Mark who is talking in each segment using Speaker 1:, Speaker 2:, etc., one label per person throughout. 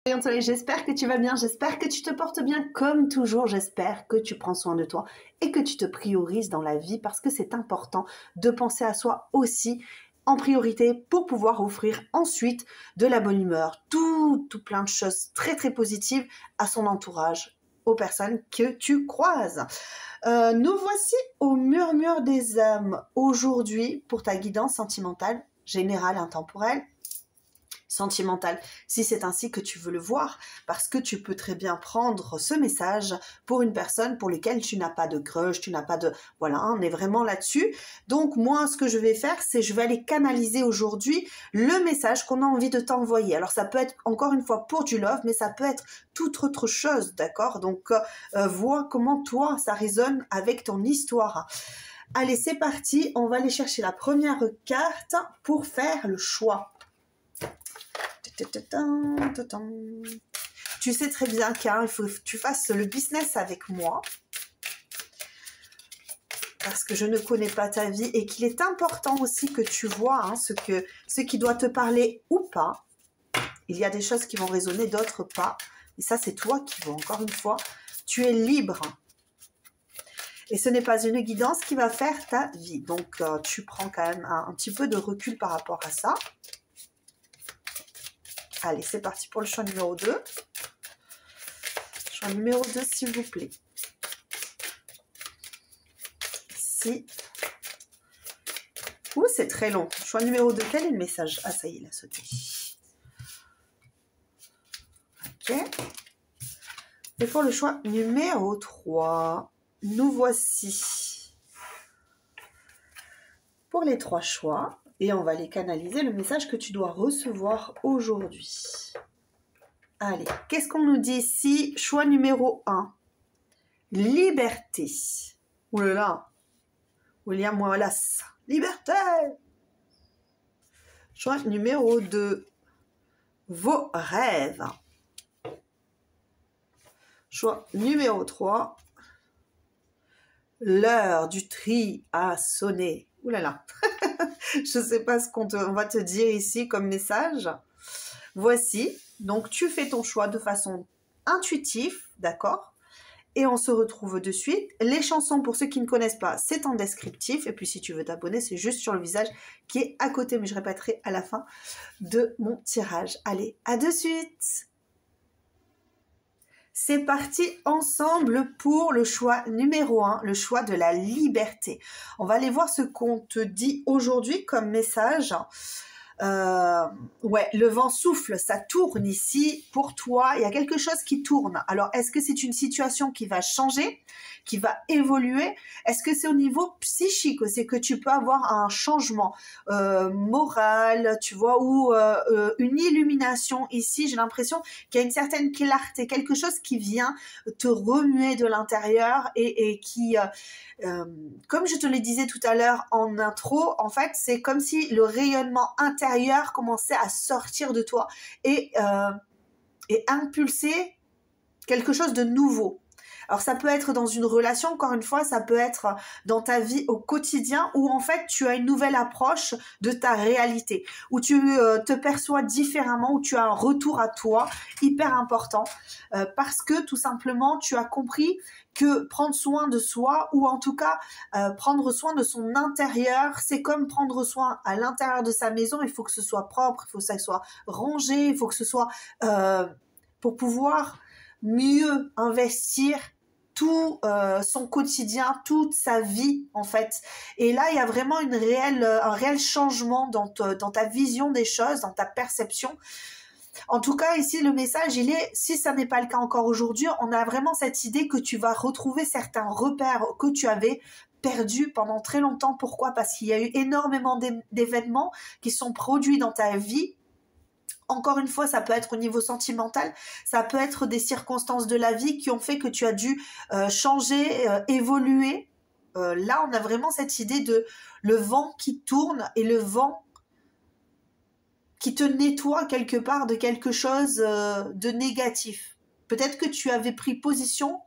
Speaker 1: Rayon de soleil, j'espère que tu vas bien, j'espère que tu te portes bien comme toujours, j'espère que tu prends soin de toi et que tu te priorises dans la vie parce que c'est important de penser à soi aussi en priorité pour pouvoir offrir ensuite de la bonne humeur, tout plein de choses très positives à son entourage, aux personnes que tu croises. Nous voici au murmure des âmes aujourd'hui pour ta guidance sentimentale, générale, intemporelle, sentimentale, si c'est ainsi que tu veux le voir, parce que tu peux très bien prendre ce message pour une personne pour laquelle tu n'as pas de crush, tu n'as pas de... Voilà, on est vraiment là-dessus. Donc moi, ce que je vais faire, c'est je vais aller canaliser aujourd'hui le message qu'on a envie de t'envoyer. Alors ça peut être, encore une fois, pour du love, mais ça peut être toute autre chose, d'accord? Donc vois comment toi, ça résonne avec ton histoire. Allez, c'est parti, on va aller chercher la première carte pour faire le choix. Tu sais très bien qu'il faut que tu fasses le business avec moi parce que je ne connais pas ta vie et qu'il est important aussi que tu vois ce qui doit te parler ou pas. Il y a des choses qui vont résonner, d'autres pas. Et ça, c'est toi qui vas, encore une fois, tu es libre. Et ce n'est pas une guidance qui va faire ta vie. Donc, tu prends quand même un petit peu de recul par rapport à ça. Allez, c'est parti pour le choix numéro 2. Choix numéro 2, s'il vous plaît. Ici. Ouh, c'est très long. Choix numéro 2, quel est le message? Ah, ça y est, il a sauté. Ok. Et pour le choix numéro 3, nous voici. Pour les 3 choix, et on va les canaliser, le message que tu dois recevoir aujourd'hui. Allez, qu'est-ce qu'on nous dit ici? Choix numéro 1. Liberté. Ouh là là. William Wallace. Liberté. Choix numéro 2. Vos rêves. Choix numéro 3. L'heure du tri a sonné. Ouh là là. Je ne sais pas ce qu'on va te dire ici comme message. Voici. Donc, tu fais ton choix de façon intuitive, d'accord? Et on se retrouve de suite. Les chansons, pour ceux qui ne connaissent pas, c'est en descriptif. Et puis, si tu veux t'abonner, c'est juste sur le visage qui est à côté. Mais je répéterai à la fin de mon tirage. Allez, à de suite! C'est parti ensemble pour le choix numéro 1, le choix de la liberté. On va aller voir ce qu'on te dit aujourd'hui comme message. Ouais, le vent souffle, ça tourne ici pour toi, il y a quelque chose qui tourne. Alors, est-ce que c'est une situation qui va changer, qui va évoluer? Est-ce que c'est au niveau psychique aussi que tu peux avoir un changement moral, tu vois, ou une illumination ici? J'ai l'impression qu'il y a une certaine clarté, quelque chose qui vient te remuer de l'intérieur et qui... comme je te le disais tout à l'heure en intro, en fait, c'est comme si le rayonnement intérieur commençait à sortir de toi et impulser quelque chose de nouveau. Alors, ça peut être dans une relation, encore une fois, ça peut être dans ta vie au quotidien où, en fait, tu as une nouvelle approche de ta réalité, où tu te perçois différemment, où tu as un retour à toi hyper important parce que, tout simplement, tu as compris que prendre soin de soi, ou en tout cas, prendre soin de son intérieur, c'est comme prendre soin à l'intérieur de sa maison. Il faut que ce soit propre, il faut que ça soit rangé, il faut que ce soit pour pouvoir mieux investir tout son quotidien, toute sa vie en fait. Et là, il y a vraiment un réel changement dans ta vision des choses, dans ta perception. En tout cas, ici, le message, il est, si ça n'est pas le cas encore aujourd'hui, on a vraiment cette idée que tu vas retrouver certains repères que tu avais perdus pendant très longtemps. Pourquoi? Parce qu'il y a eu énormément d'événements qui sont produits dans ta vie. Encore une fois, ça peut être au niveau sentimental, ça peut être des circonstances de la vie qui ont fait que tu as dû changer, évoluer. Là, on a vraiment cette idée de le vent qui tourne et le vent qui te nettoie quelque part de quelque chose de négatif. Peut-être que tu avais pris position,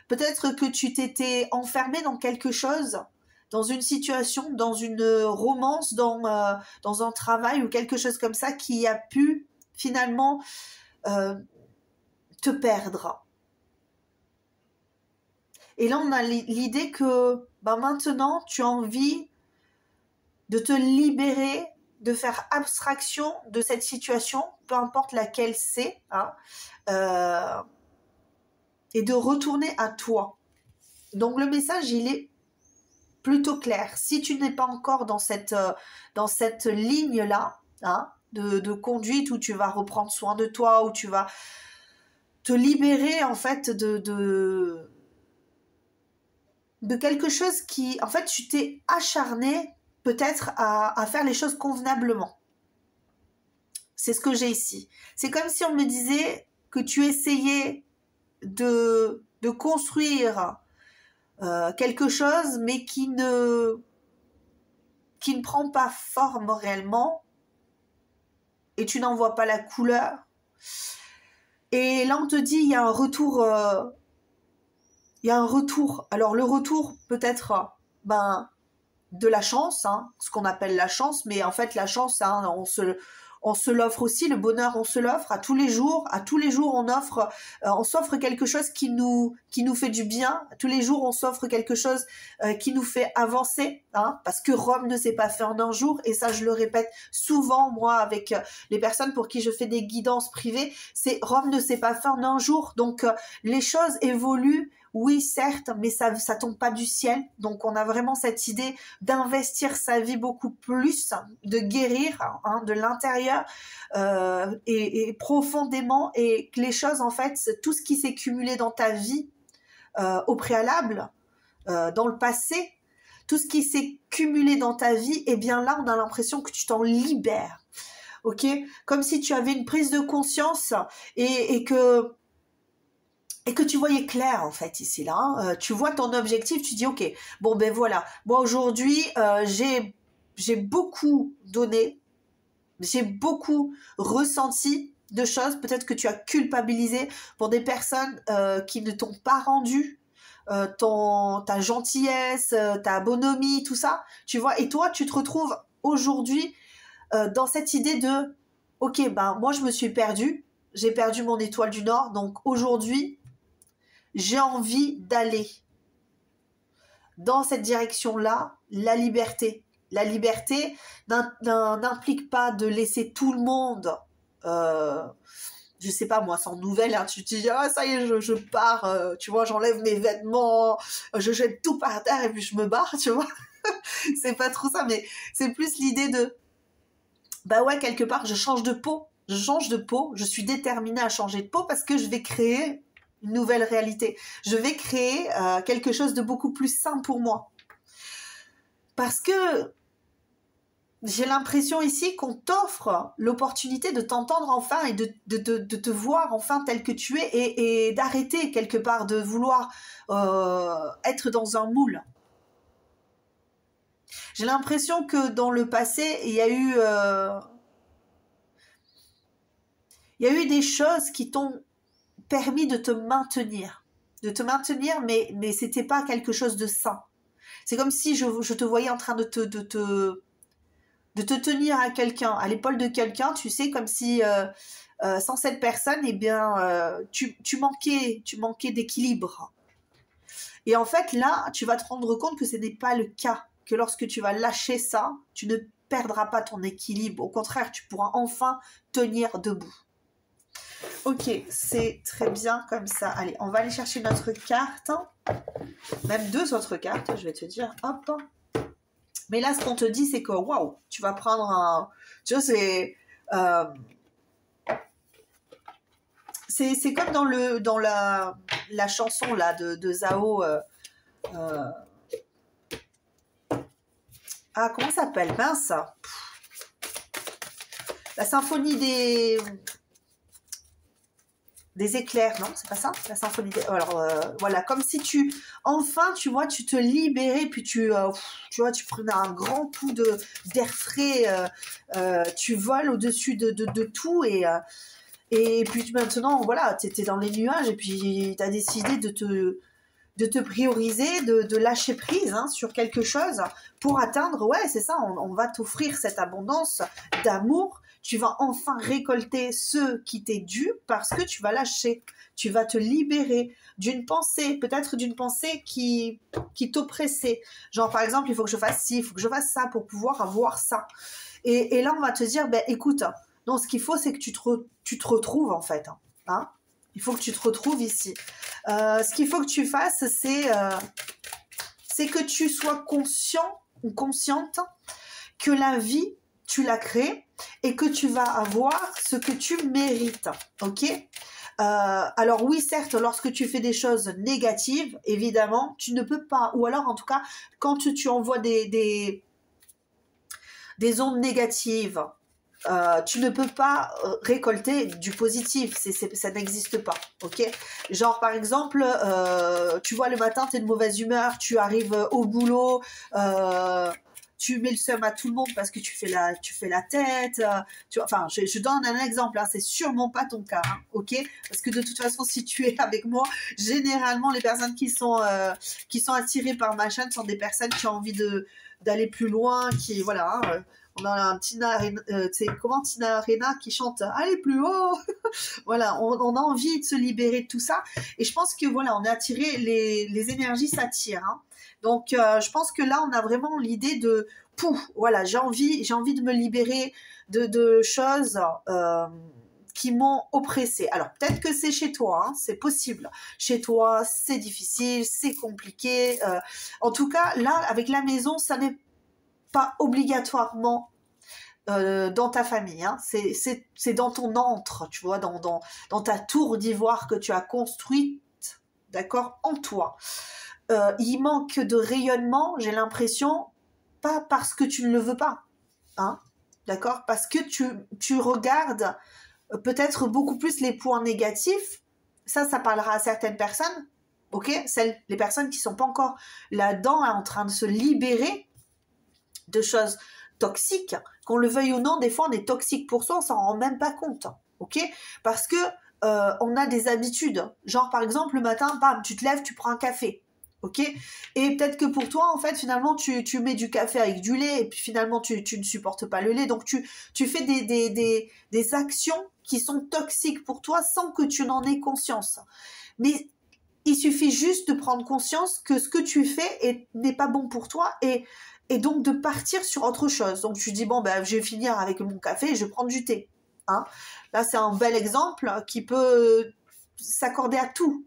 Speaker 1: peut-être que tu t'étais enfermé dans quelque chose, dans une situation, dans une romance, dans un travail ou quelque chose comme ça qui a pu finalement te perdre. Et là, on a l'idée que maintenant, tu as envie de te libérer, de faire abstraction de cette situation, peu importe laquelle c'est, hein, et de retourner à toi. Donc, le message, il est plutôt clair. Si tu n'es pas encore dans cette ligne-là, hein, de conduite où tu vas reprendre soin de toi, où tu vas te libérer, en fait, de quelque chose qui, en fait, tu t'es acharné peut-être à faire les choses convenablement. C'est ce que j'ai ici. C'est comme si on me disait que tu essayais de construire quelque chose, mais qui ne prend pas forme réellement, et tu n'en vois pas la couleur. Et là, on te dit, il y a un retour... Alors, le retour peut être de la chance, hein, ce qu'on appelle la chance, mais en fait, la chance, hein, on se l'offre aussi, le bonheur, on se l'offre à tous les jours. À tous les jours, on s'offre quelque chose qui nous fait du bien. À tous les jours, on s'offre quelque chose qui nous fait avancer, hein, parce que Rome ne s'est pas fait en un jour. Et ça, je le répète souvent, moi, avec les personnes pour qui je fais des guidances privées, c'est Rome ne s'est pas fait en un jour. Donc, les choses évoluent. Oui, certes, mais ça tombe pas du ciel. Donc, on a vraiment cette idée d'investir sa vie beaucoup plus, de guérir, hein, de l'intérieur et profondément, et que les choses, en fait, tout ce qui s'est cumulé dans ta vie au préalable, dans le passé, tout ce qui s'est cumulé dans ta vie, eh bien là, on a l'impression que tu t'en libères. Ok, comme si tu avais une prise de conscience et que tu voyais clair, en fait, ici, là. Hein. Tu vois ton objectif, tu dis, ok, bon, ben voilà. Moi, aujourd'hui, j'ai beaucoup donné, j'ai beaucoup ressenti de choses. Peut-être que tu as culpabilisé pour des personnes qui ne t'ont pas rendu ta gentillesse, ta bonhomie, tout ça. Tu vois, et toi, tu te retrouves aujourd'hui dans cette idée de, ok, moi, je me suis perdue. J'ai perdu mon étoile du Nord. Donc, aujourd'hui, j'ai envie d'aller dans cette direction-là, la liberté. La liberté n'implique pas de laisser tout le monde, je sais pas moi, sans nouvelles. Hein, tu te dis, ah ça y est, je pars, tu vois, j'enlève mes vêtements, je jette tout par terre et puis je me barre, tu vois. C'est pas trop ça, mais c'est plus l'idée de, ouais, quelque part, je change de peau, je suis déterminée à changer de peau parce que je vais créer une nouvelle réalité. Je vais créer quelque chose de beaucoup plus sain pour moi. Parce que j'ai l'impression ici qu'on t'offre l'opportunité de t'entendre enfin et de te voir enfin tel que tu es et d'arrêter quelque part de vouloir être dans un moule. J'ai l'impression que dans le passé, il y a eu des choses qui t'ont permis de te maintenir, mais c'était pas quelque chose de sain. C'est comme si je te voyais en train de te tenir à quelqu'un, à l'épaule de quelqu'un, tu sais, comme si sans cette personne, eh bien, tu manquais d'équilibre. Et en fait, là, tu vas te rendre compte que ce n'est pas le cas, que lorsque tu vas lâcher ça, tu ne perdras pas ton équilibre. Au contraire, tu pourras enfin tenir debout. Ok, c'est très bien comme ça. Allez, on va aller chercher notre carte. Même 2 autres cartes, je vais te dire. Hop. Mais là, ce qu'on te dit, c'est que, waouh, tu vas prendre un... Tu vois, c'est comme dans la chanson là, de Zao. Ah, comment ça s'appelle? Mince. La symphonie des éclairs, non, c'est pas ça, la symphonie des... Alors, voilà, comme si enfin, tu vois, tu te libérais, puis tu vois, tu prenais un grand coup d'air frais, tu voles au-dessus de tout, et puis maintenant, voilà, tu étais dans les nuages, et puis tu as décidé de te prioriser, de lâcher prise sur quelque chose pour atteindre, ouais, c'est ça, on va t'offrir cette abondance d'amour. tu vas enfin récolter ce qui t'est dû parce que tu vas lâcher. Tu vas te libérer d'une pensée, peut-être d'une pensée qui t'oppressait. Genre, par exemple, il faut que je fasse ci, il faut que je fasse ça pour pouvoir avoir ça. Et là, on va te dire, ben, écoute, non, ce qu'il faut, c'est que tu te retrouves, en fait. Hein. Il faut que tu te retrouves ici. Ce qu'il faut que tu fasses, c'est que tu sois conscient ou consciente que la vie, tu l'as créée et que tu vas avoir ce que tu mérites. Ok ? Alors oui, certes, lorsque tu fais des choses négatives, évidemment, tu ne peux pas, ou alors en tout cas, quand tu envoies des ondes négatives, tu ne peux pas récolter du positif, ça n'existe pas, ok? Genre par exemple, tu vois le matin, tu es de mauvaise humeur, tu arrives au boulot, tu mets le seum à tout le monde parce que tu fais la tête, enfin je donne un exemple, hein, c'est sûrement pas ton cas, hein, ok? Parce que de toute façon, si tu es avec moi, généralement les personnes qui sont attirées par ma chaîne sont des personnes qui ont envie d'aller plus loin, qui voilà. Hein, on a un Tina Arena qui chante allez plus haut. Voilà, on a envie de se libérer de tout ça. Et je pense que voilà, on est attiré, les énergies s'attirent. Hein. Donc je pense que là, on a vraiment l'idée de pouf, voilà, j'ai envie de me libérer de choses qui m'ont oppressée. Alors peut-être que c'est chez toi, hein, c'est possible. Chez toi, c'est difficile, c'est compliqué. En tout cas, là, avec la maison, ça n'est pas obligatoirement dans ta famille, hein. C'est dans ton antre, tu vois, dans ta tour d'ivoire que tu as construite, d'accord, en toi. Il manque de rayonnement, j'ai l'impression, pas parce que tu ne le veux pas, hein, d'accord, parce que tu regardes peut-être beaucoup plus les points négatifs, ça parlera à certaines personnes, ok, les personnes qui sont pas encore là-dedans, hein, en train de se libérer de choses toxiques, qu'on le veuille ou non, des fois on est toxique pour soi, on s'en rend même pas compte, ok, parce que on a des habitudes, genre par exemple le matin, bam, tu te lèves, tu prends un café, ok, et peut-être que pour toi en fait finalement tu mets du café avec du lait et puis finalement tu ne supportes pas le lait, donc tu fais des actions qui sont toxiques pour toi sans que tu n'en aies conscience, mais il suffit juste de prendre conscience que ce que tu fais n'est pas bon pour toi et donc de partir sur autre chose. Donc tu dis bon ben je vais finir avec mon café et je vais prendre du thé. Hein, là c'est un bel exemple qui peut s'accorder à tout.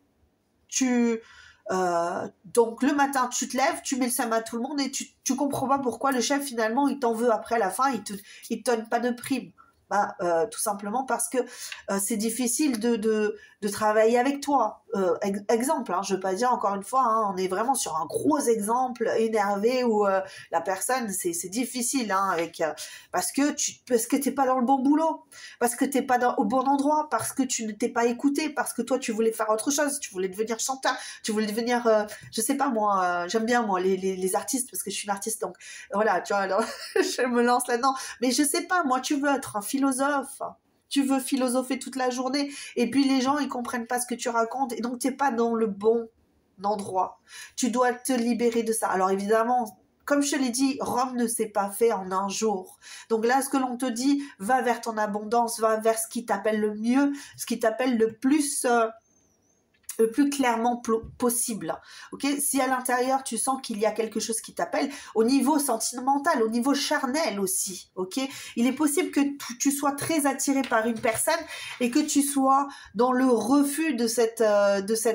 Speaker 1: Donc le matin tu te lèves, tu mets le seum à tout le monde et tu comprends pas pourquoi le chef finalement il t'en veut après à la fin, il te donne pas de prime. Bah, tout simplement parce que c'est difficile de travailler avec toi. Exemple, hein, je veux pas dire encore une fois, hein, on est vraiment sur un gros exemple énervé où la personne, c'est difficile, hein, avec parce que t'es pas dans le bon boulot, parce que t'es pas au bon endroit, parce que tu ne t'es pas écouté, parce que toi tu voulais faire autre chose, tu voulais devenir chanteur, tu voulais devenir, je sais pas moi, j'aime bien moi les artistes parce que je suis une artiste, donc voilà, tu vois, alors je me lance là-dedans, mais je sais pas, moi tu veux être un philosophe, tu veux philosopher toute la journée, et puis les gens ils comprennent pas ce que tu racontes, et donc t'es pas dans le bon endroit. Tu dois te libérer de ça. Alors évidemment, comme je te l'ai dit, Rome ne s'est pas fait en un jour. Donc là, ce que l'on te dit, va vers ton abondance, va vers ce qui t'appelle le mieux, ce qui t'appelle le plus clairement possible, ok. Si à l'intérieur tu sens qu'il y a quelque chose qui t'appelle, au niveau sentimental, au niveau charnel aussi, ok, il est possible que tu sois très attiré par une personne et que tu sois dans le refus de cette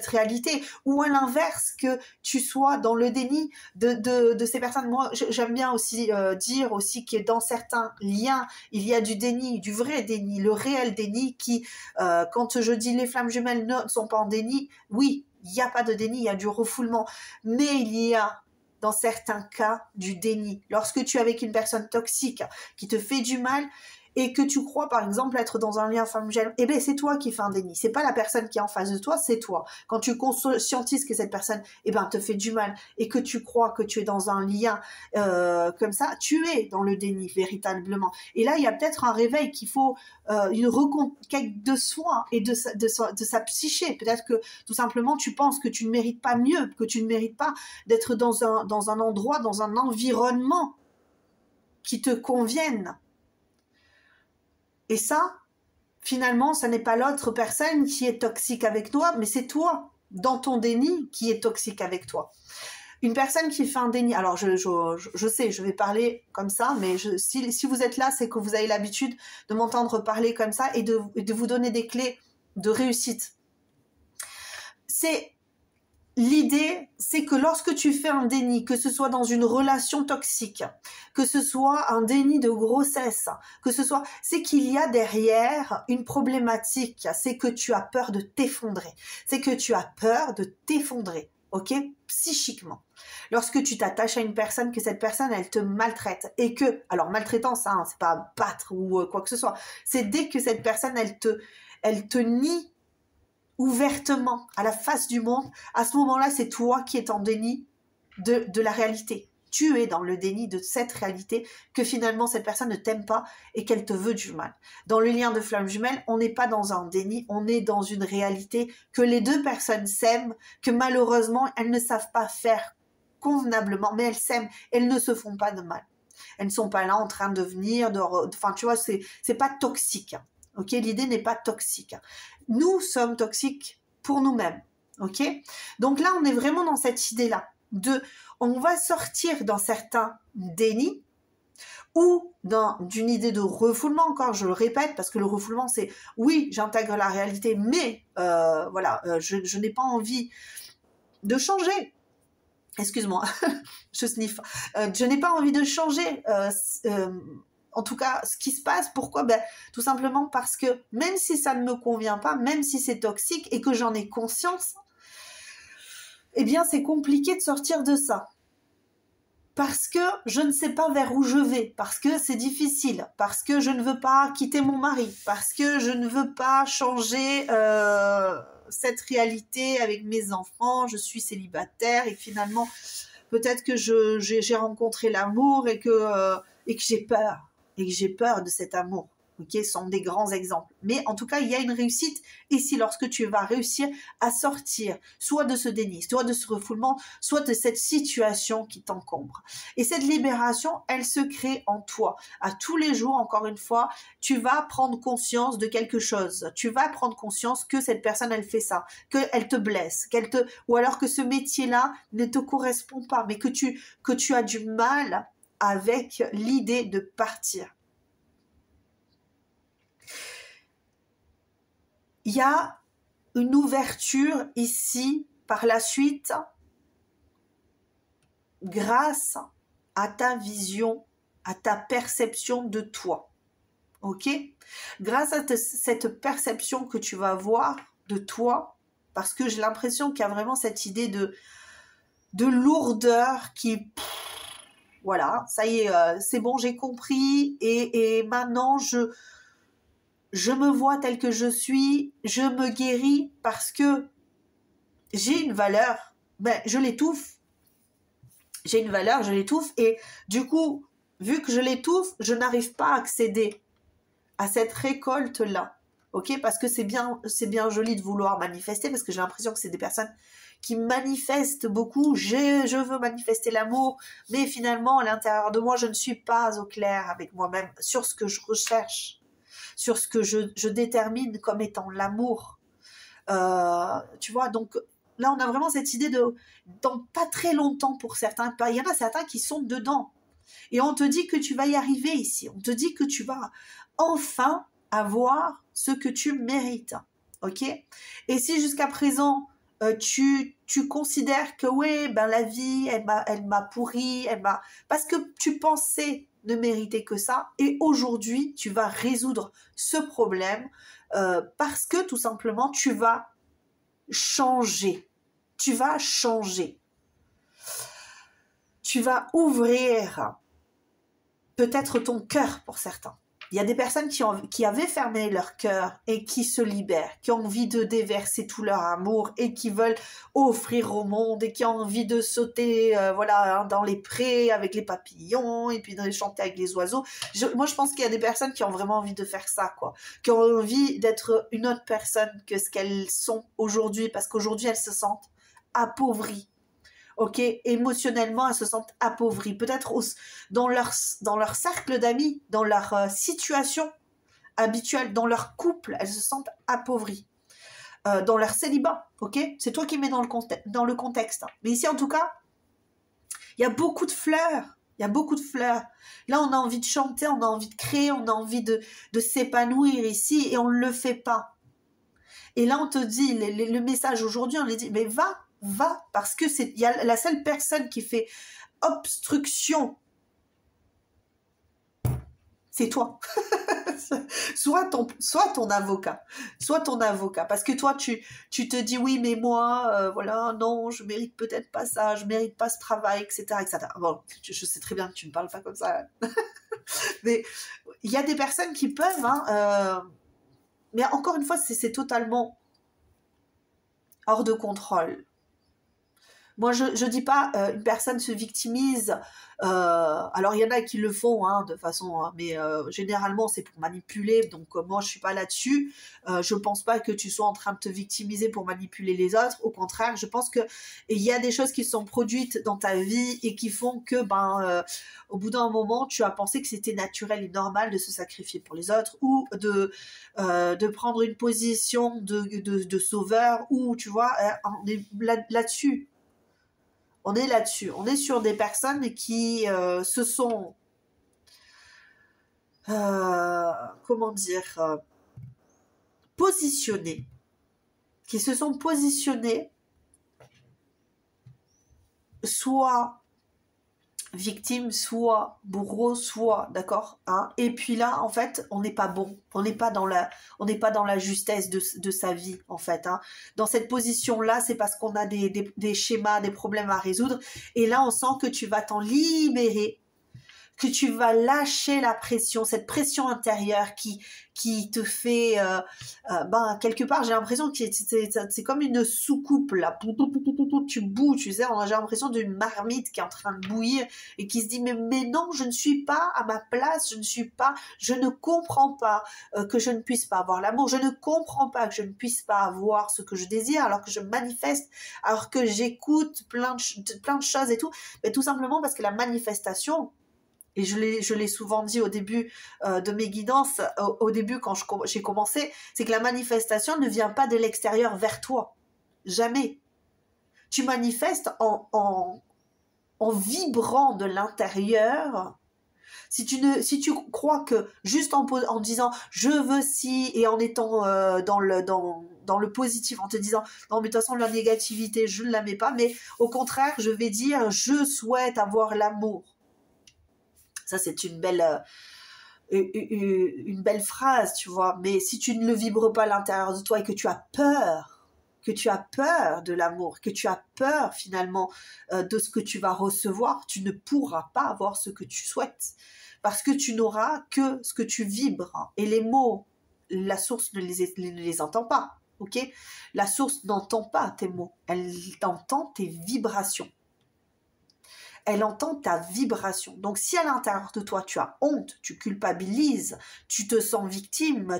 Speaker 1: réalité, ou à l'inverse que tu sois dans le déni de ces personnes. Moi j'aime bien aussi dire aussi que dans certains liens il y a du déni, du vrai déni, le réel déni qui quand je dis les flammes jumelles ne sont pas en déni, oui, il n'y a pas de déni, il y a du refoulement, mais il y a dans certains cas du déni. Lorsque tu es avec une personne toxique qui te fait du mal et que tu crois par exemple être dans un lien femme-gène, eh bien c'est toi qui fais un déni, c'est pas la personne qui est en face de toi, c'est toi. Quand tu conscientises que cette personne te fait du mal et que tu crois que tu es dans un lien comme ça, tu es dans le déni véritablement. Et là il y a peut-être un réveil qu'il faut, une reconquête de soi et de sa psyché. Peut-être que tout simplement tu penses que tu ne mérites pas mieux, que tu ne mérites pas d'être dans un endroit, dans un environnement qui te convienne. Et ça, finalement, ce n'est pas l'autre personne qui est toxique avec toi, mais c'est toi, dans ton déni, qui est toxique avec toi. Une personne qui fait un déni, alors je sais, je vais parler comme ça, mais si vous êtes là, c'est que vous avez l'habitude de m'entendre parler comme ça et de vous donner des clés de réussite. L'idée, c'est que lorsque tu fais un déni, que ce soit dans une relation toxique, que ce soit un déni de grossesse, c'est qu'il y a derrière une problématique, c'est que tu as peur de t'effondrer, ok, psychiquement. Lorsque tu t'attaches à une personne, que cette personne, elle te maltraite, et que, alors maltraitance, hein, c'est pas battre ou quoi que ce soit, c'est dès que cette personne, elle te nie ouvertement à la face du monde, à ce moment-là, c'est toi qui es en déni de la réalité. Tu es dans le déni de cette réalité que finalement cette personne ne t'aime pas et qu'elle te veut du mal. Dans le lien de flamme jumelle, on n'est pas dans un déni, on est dans une réalité que les deux personnes s'aiment, que malheureusement elles ne savent pas faire convenablement, mais elles s'aiment, elles ne se font pas de mal. Elles ne sont pas là en train de venir, enfin tu vois, c'est pas toxique. Ok, l'idée n'est pas toxique. Nous sommes toxiques pour nous-mêmes. Ok, donc là on est vraiment dans cette idée-là on va sortir dans certains dénis ou d'une idée de refoulement, encore je le répète, parce que le refoulement c'est oui j'intègre la réalité, mais voilà, je n'ai pas envie de changer. Excuse-moi, je sniffe. Je n'ai pas envie de changer en tout cas ce qui se passe. Pourquoi? Ben, tout simplement parce que même si ça ne me convient pas, même si c'est toxique et que j'en ai conscience, eh bien c'est compliqué de sortir de ça. Parce que je ne sais pas vers où je vais, parce que c'est difficile, parce que je ne veux pas quitter mon mari, parce que je ne veux pas changer cette réalité avec mes enfants, je suis célibataire et finalement peut-être que j'ai rencontré l'amour et que j'ai peur de cet amour. Ok, ce sont des grands exemples. Mais en tout cas, il y a une réussite ici lorsque tu vas réussir à sortir soit de ce déni, soit de ce refoulement, soit de cette situation qui t'encombre. Et cette libération, elle se crée en toi. À tous les jours, encore une fois, tu vas prendre conscience de quelque chose. Tu vas prendre conscience que cette personne, elle fait ça, qu'elle te blesse, ou alors que ce métier-là ne te correspond pas, mais que tu as du mal avec l'idée de partir. Il y a une ouverture ici par la suite grâce à ta vision, à ta perception de toi. Ok? Grâce à cette perception que tu vas avoir de toi, parce que j'ai l'impression qu'il y a vraiment cette idée de lourdeur qui... voilà, ça y est, c'est bon, j'ai compris et maintenant je me vois tel que je suis, je me guéris parce que j'ai une valeur, ben, je l'étouffe. J'ai une valeur, je l'étouffe et du coup, vu que je l'étouffe, je n'arrive pas à accéder à cette récolte-là. Ok, parce que c'est bien joli de vouloir manifester, parce que j'ai l'impression que c'est des personnes qui manifestent beaucoup. Je veux manifester l'amour, mais finalement, à l'intérieur de moi, je ne suis pas au clair avec moi-même sur ce que je recherche, sur ce que je détermine comme étant l'amour. Tu vois, donc là, on a vraiment cette idée dans pas très longtemps pour certains. Il y en a certains qui sont dedans. Et on te dit que tu vas y arriver ici. On te dit que tu vas enfin avoir ce que tu mérites. Ok? Et si jusqu'à présent, tu considères que oui, ben la vie, elle m'a pourri, parce que tu pensais ne mériter que ça, et aujourd'hui, tu vas résoudre ce problème parce que tout simplement, tu vas changer. Tu vas changer. Tu vas ouvrir peut-être ton cœur pour certains. Il y a des personnes qui avaient fermé leur cœur et qui se libèrent, qui ont envie de déverser tout leur amour et qui veulent offrir au monde et qui ont envie de sauter voilà, dans les prés avec les papillons et puis de chanter avec les oiseaux. Moi, je pense qu'il y a des personnes qui ont vraiment envie de faire ça, quoi, qui ont envie d'être une autre personne que ce qu'elles sont aujourd'hui, parce qu'aujourd'hui, elles se sentent appauvries. Ok, émotionnellement, elles se sentent appauvries. Peut-être dans leur cercle d'amis, dans leur situation habituel, dans leur couple, elles se sentent appauvries. Dans leur célibat, ok? C'est toi qui mets dans le contexte. Mais ici, en tout cas, il y a beaucoup de fleurs. Il y a beaucoup de fleurs. Là, on a envie de chanter, on a envie de créer, on a envie de s'épanouir ici et on ne le fait pas. Et là, on te dit, le message aujourd'hui, on les dit, mais va, parce que il y a la seule personne qui fait obstruction, c'est toi. soit ton avocat, parce que toi tu te dis oui mais moi voilà, non, je mérite peut-être pas ça, je mérite pas ce travail, etc. Bon, je sais très bien que tu ne parles pas comme ça, mais il y a des personnes qui peuvent, mais encore une fois c'est totalement hors de contrôle. Moi, je dis pas une personne se victimise. Alors, il y en a qui le font de façon, mais généralement, c'est pour manipuler. Donc, moi, je suis pas là-dessus. Je pense pas que tu sois en train de te victimiser pour manipuler les autres. Au contraire, je pense que il y a des choses qui sont produites dans ta vie et qui font que, au bout d'un moment, tu as pensé que c'était naturel et normal de se sacrifier pour les autres ou de prendre une position de sauveur ou, tu vois, on est là-dessus. On est là-dessus. On est sur des personnes qui se sont, comment dire, positionnées, qui se sont positionnées soit victime, soit bourreau, soit, d'accord, et puis là, en fait, on n'est pas bon, on n'est pas dans la justesse de sa vie, en fait, Dans cette position-là, c'est parce qu'on a des schémas, des problèmes à résoudre, et là, on sent que tu vas t'en libérer, que tu vas lâcher la pression, cette pression intérieure qui te fait, quelque part, j'ai l'impression que c'est comme une soucoupe, là, tu boues, tu sais, j'ai l'impression d'une marmite qui est en train de bouillir et qui se dit, mais non, je ne suis pas à ma place, je ne comprends pas que je ne puisse pas avoir l'amour, je ne comprends pas que je ne puisse pas avoir ce que je désire, alors que je manifeste, alors que j'écoute plein de choses et tout, mais tout simplement parce que la manifestation, et je l'ai souvent dit au début de mes guidances, au début quand j'ai commencé, c'est que la manifestation ne vient pas de l'extérieur vers toi. Jamais. Tu manifestes en vibrant de l'intérieur. Si tu crois que juste en disant je veux ci et en étant dans le positif, en te disant non mais de toute façon la négativité je ne la mets pas, mais au contraire je vais dire je souhaite avoir l'amour. Ça, c'est une belle phrase, tu vois. Mais si tu ne le vibres pas à l'intérieur de toi et que tu as peur de l'amour, que tu as peur finalement de ce que tu vas recevoir, tu ne pourras pas avoir ce que tu souhaites. Parce que tu n'auras que ce que tu vibres. Et les mots, la source ne les entend pas. Ok ? La source n'entend pas tes mots. Elle entend tes vibrations. Elle entend ta vibration. Donc, si à l'intérieur de toi, tu as honte, tu culpabilises, tu te sens victime,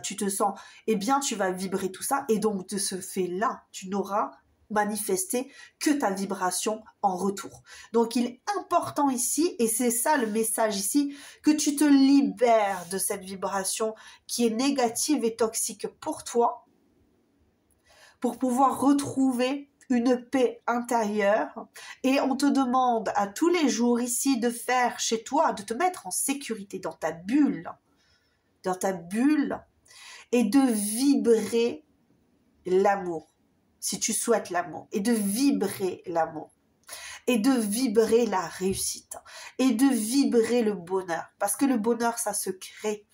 Speaker 1: eh bien, tu vas vibrer tout ça. Et donc, de ce fait-là, tu n'auras manifesté que ta vibration en retour. Donc, il est important ici, et c'est ça le message ici, que tu te libères de cette vibration qui est négative et toxique pour toi, pour pouvoir retrouver une paix intérieure, et on te demande à tous les jours ici de faire chez toi, de te mettre en sécurité dans ta bulle, et de vibrer l'amour, si tu souhaites l'amour, et de vibrer l'amour, et de vibrer la réussite, et de vibrer le bonheur, parce que le bonheur, ça se crée,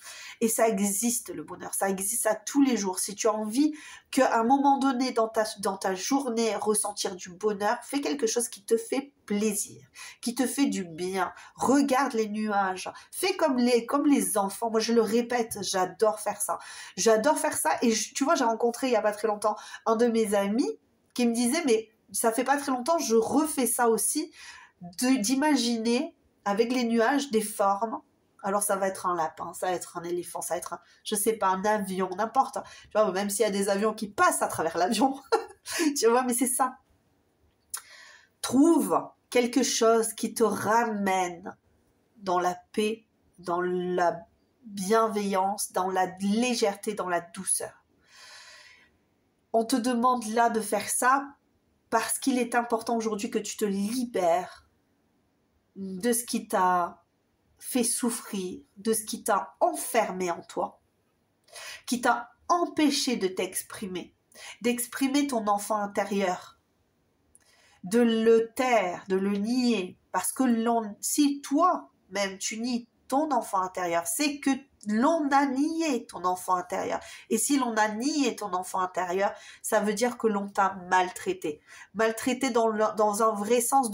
Speaker 1: et ça existe, le bonheur, ça existe à tous les jours. Si tu as envie qu'à un moment donné dans ta journée, ressentir du bonheur, fais quelque chose qui te fait plaisir, qui te fait du bien. Regarde les nuages, fais comme les enfants. Moi, je le répète, j'adore faire ça. Et tu vois, j'ai rencontré il n'y a pas très longtemps un de mes amis qui me disait, mais ça fait pas très longtemps, je refais ça aussi, d'imaginer avec les nuages des formes. Alors ça va être un lapin, ça va être un éléphant, ça va être je sais pas, un avion, n'importe. Tu vois, même s'il y a des avions qui passent à travers l'avion. Tu vois, mais c'est ça. Trouve quelque chose qui te ramène dans la paix, dans la bienveillance, dans la légèreté, dans la douceur. On te demande là de faire ça parce qu'il est important aujourd'hui que tu te libères de ce qui t'a fait souffrir, de ce qui t'a enfermé en toi, qui t'a empêché de t'exprimer, d'exprimer ton enfant intérieur, de le taire, de le nier, parce que si toi-même tu nies ton enfant intérieur, c'est que l'on a nié ton enfant intérieur. Et si l'on a nié ton enfant intérieur, ça veut dire que l'on t'a maltraité. Maltraité dans un vrai sens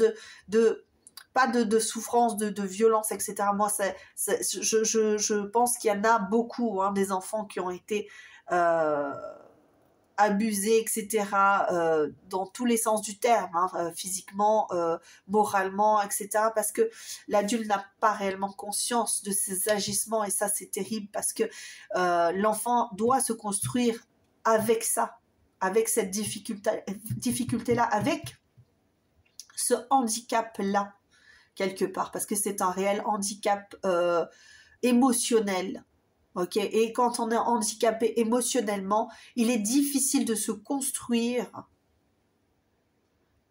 Speaker 1: pas de souffrance, de violence, etc. Moi, je pense qu'il y en a beaucoup, hein, des enfants qui ont été abusés, etc., dans tous les sens du terme, hein, physiquement, moralement, etc., parce que l'adulte n'a pas réellement conscience de ses agissements, et ça, c'est terrible, parce que l'enfant doit se construire avec ça, avec cette difficulté-là, avec ce handicap-là, quelque part, parce que c'est un réel handicap émotionnel. Ok, et quand on est handicapé émotionnellement, il est difficile de se construire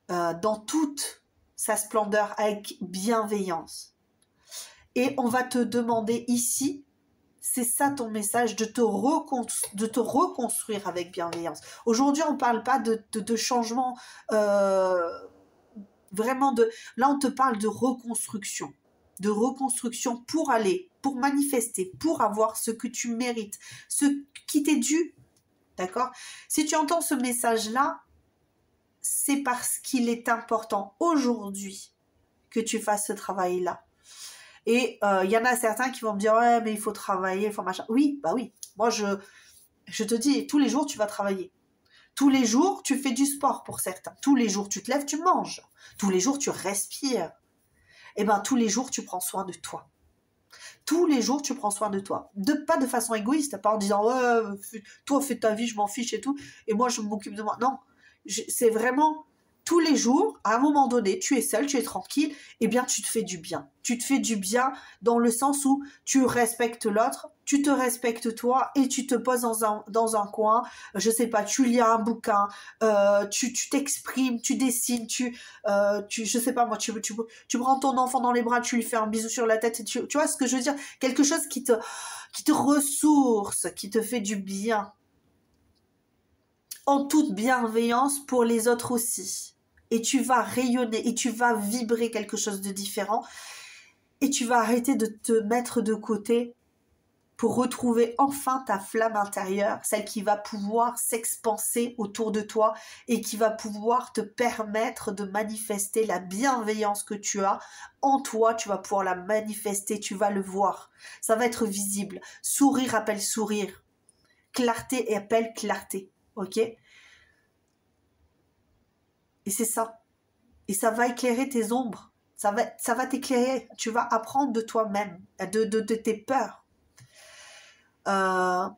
Speaker 1: dans toute sa splendeur avec bienveillance. Et on va te demander ici, c'est ça ton message, de te reconstruire avec bienveillance. Aujourd'hui, on ne parle pas de changement, vraiment là on te parle de reconstruction pour aller, pour manifester, pour avoir ce que tu mérites, ce qui t'est dû, d'accord? Si tu entends ce message-là, c'est parce qu'il est important aujourd'hui que tu fasses ce travail-là. Et il y en a certains qui vont me dire, ouais, mais il faut travailler, il faut machin. Oui, bah oui, moi je te dis, tous les jours tu vas travailler. Tous les jours, tu fais du sport pour certains. Tous les jours, tu te lèves, tu manges. Tous les jours, tu respires. Eh bien, tous les jours, tu prends soin de toi. Tous les jours, tu prends soin de toi. Pas de façon égoïste, pas en disant « Ouais, toi, fais ta vie, je m'en fiche et tout. Et moi, je m'occupe de moi. » Non, c'est vraiment tous les jours, à un moment donné, tu es seul, tu es tranquille, eh bien, tu te fais du bien. Tu te fais du bien dans le sens où tu respectes l'autre, tu te respectes toi et tu te poses dans un coin, je sais pas, tu lis un bouquin, tu t'exprimes, tu dessines, je sais pas moi, tu prends ton enfant dans les bras, tu lui fais un bisou sur la tête, et tu vois ce que je veux dire? Quelque chose qui te ressource, qui te fait du bien. En toute bienveillance pour les autres aussi. Et tu vas rayonner et tu vas vibrer quelque chose de différent et tu vas arrêter de te mettre de côté pour retrouver enfin ta flamme intérieure, celle qui va pouvoir s'expanser autour de toi et qui va pouvoir te permettre de manifester la bienveillance que tu as en toi. Tu vas pouvoir la manifester, tu vas le voir, ça va être visible. Sourire appelle sourire, clarté appelle clarté, ok? Et c'est ça. Et ça va éclairer tes ombres. Ça va t'éclairer. Tu vas apprendre de toi-même, de tes peurs. À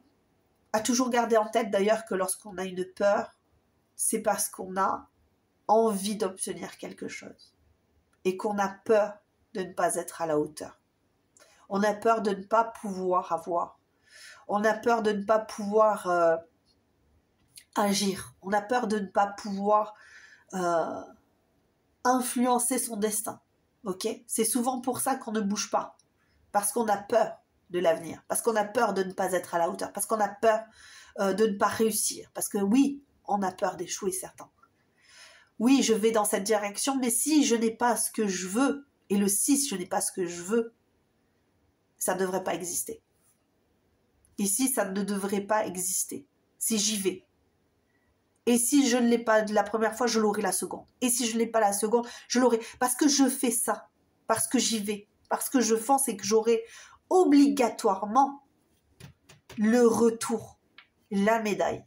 Speaker 1: toujours garder en tête d'ailleurs que lorsqu'on a une peur, c'est parce qu'on a envie d'obtenir quelque chose. Et qu'on a peur de ne pas être à la hauteur. On a peur de ne pas pouvoir avoir. On a peur de ne pas pouvoir agir. On a peur de ne pas pouvoir influencer son destin, ok? C'est souvent pour ça qu'on ne bouge pas, parce qu'on a peur de l'avenir, parce qu'on a peur de ne pas être à la hauteur, parce qu'on a peur de ne pas réussir, parce que oui, on a peur d'échouer, certains. Oui, je vais dans cette direction, mais si je n'ai pas ce que je veux, et le si je n'ai pas ce que je veux, ça ne devrait pas exister. Ici, ça ne devrait pas exister, si j'y vais. Et si je ne l'ai pas la première fois, je l'aurai la seconde. Et si je ne l'ai pas la seconde, je l'aurai. Parce que je fais ça. Parce que j'y vais. Parce que je pense et que j'aurai obligatoirement le retour. La médaille.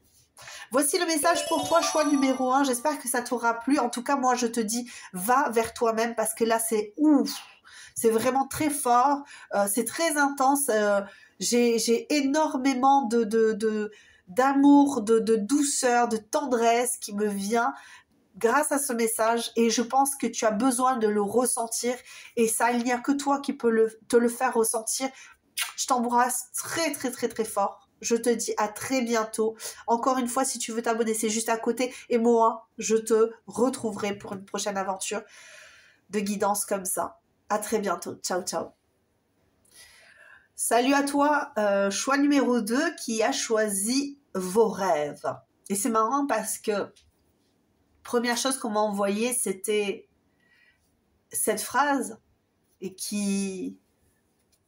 Speaker 1: Voici le message pour toi, choix numéro 1. J'espère que ça t'aura plu. En tout cas, moi, je te dis, va vers toi-même parce que là, c'est ouf. C'est vraiment très fort. C'est très intense. J'ai énormément d'amour, de douceur, de tendresse qui me vient grâce à ce message et je pense que tu as besoin de le ressentir et ça, il n'y a que toi qui peux te le faire ressentir. Je t'embrasse très, très, très, très fort. Je te dis à très bientôt. Encore une fois, si tu veux t'abonner, c'est juste à côté. Et moi, je te retrouverai pour une prochaine aventure de guidance comme ça. À très bientôt. Ciao, ciao. Salut à toi, choix numéro 2 qui a choisi vos rêves. Et c'est marrant parce que première chose qu'on m'a envoyée, c'était cette phrase et qui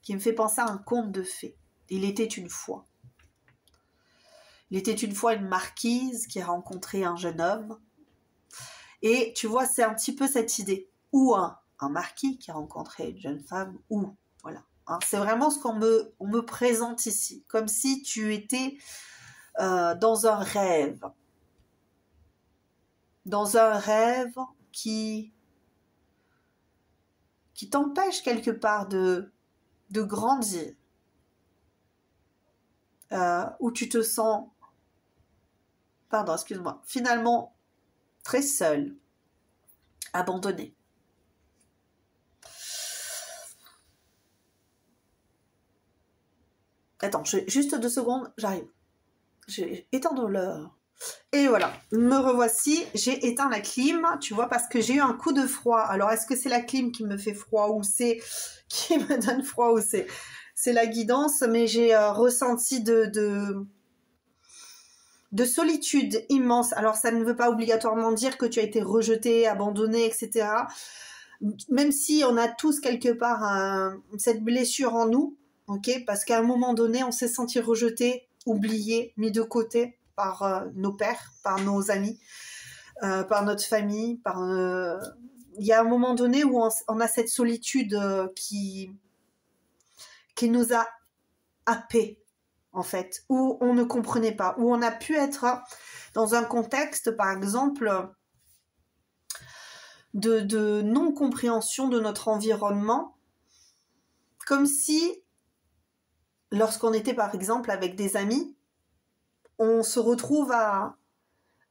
Speaker 1: me fait penser à un conte de fées. Il était une fois. Il était une fois une marquise qui a rencontré un jeune homme. Et tu vois, c'est un petit peu cette idée. Ou un marquis qui a rencontré une jeune femme, ou voilà. Hein, c'est vraiment ce qu'on me présente ici. Comme si tu étais dans un rêve. Dans un rêve qui t'empêche quelque part de grandir. Où tu te sens, pardon, excuse-moi, finalement très seul, abandonné. Attends, juste 2 secondes, j'arrive. J'ai éteint le... Et voilà, me revoici, j'ai éteint la clim, tu vois, parce que j'ai eu un coup de froid. Alors, est-ce que c'est la clim qui me fait froid ou c'est qui me donne froid ou c'est la guidance, mais j'ai ressenti de solitude immense. Alors, ça ne veut pas obligatoirement dire que tu as été rejeté, abandonné, etc. Même si on a tous quelque part cette blessure en nous, ok, parce qu'à un moment donné, on s'est senti rejeté, oublié, mis de côté par nos pères, par nos amis, par notre famille, il y a un moment donné où on a cette solitude qui nous a happés, en fait, où on ne comprenait pas, où on a pu être dans un contexte, par exemple, de non-compréhension de notre environnement, comme si, lorsqu'on était, par exemple, avec des amis, on se retrouve à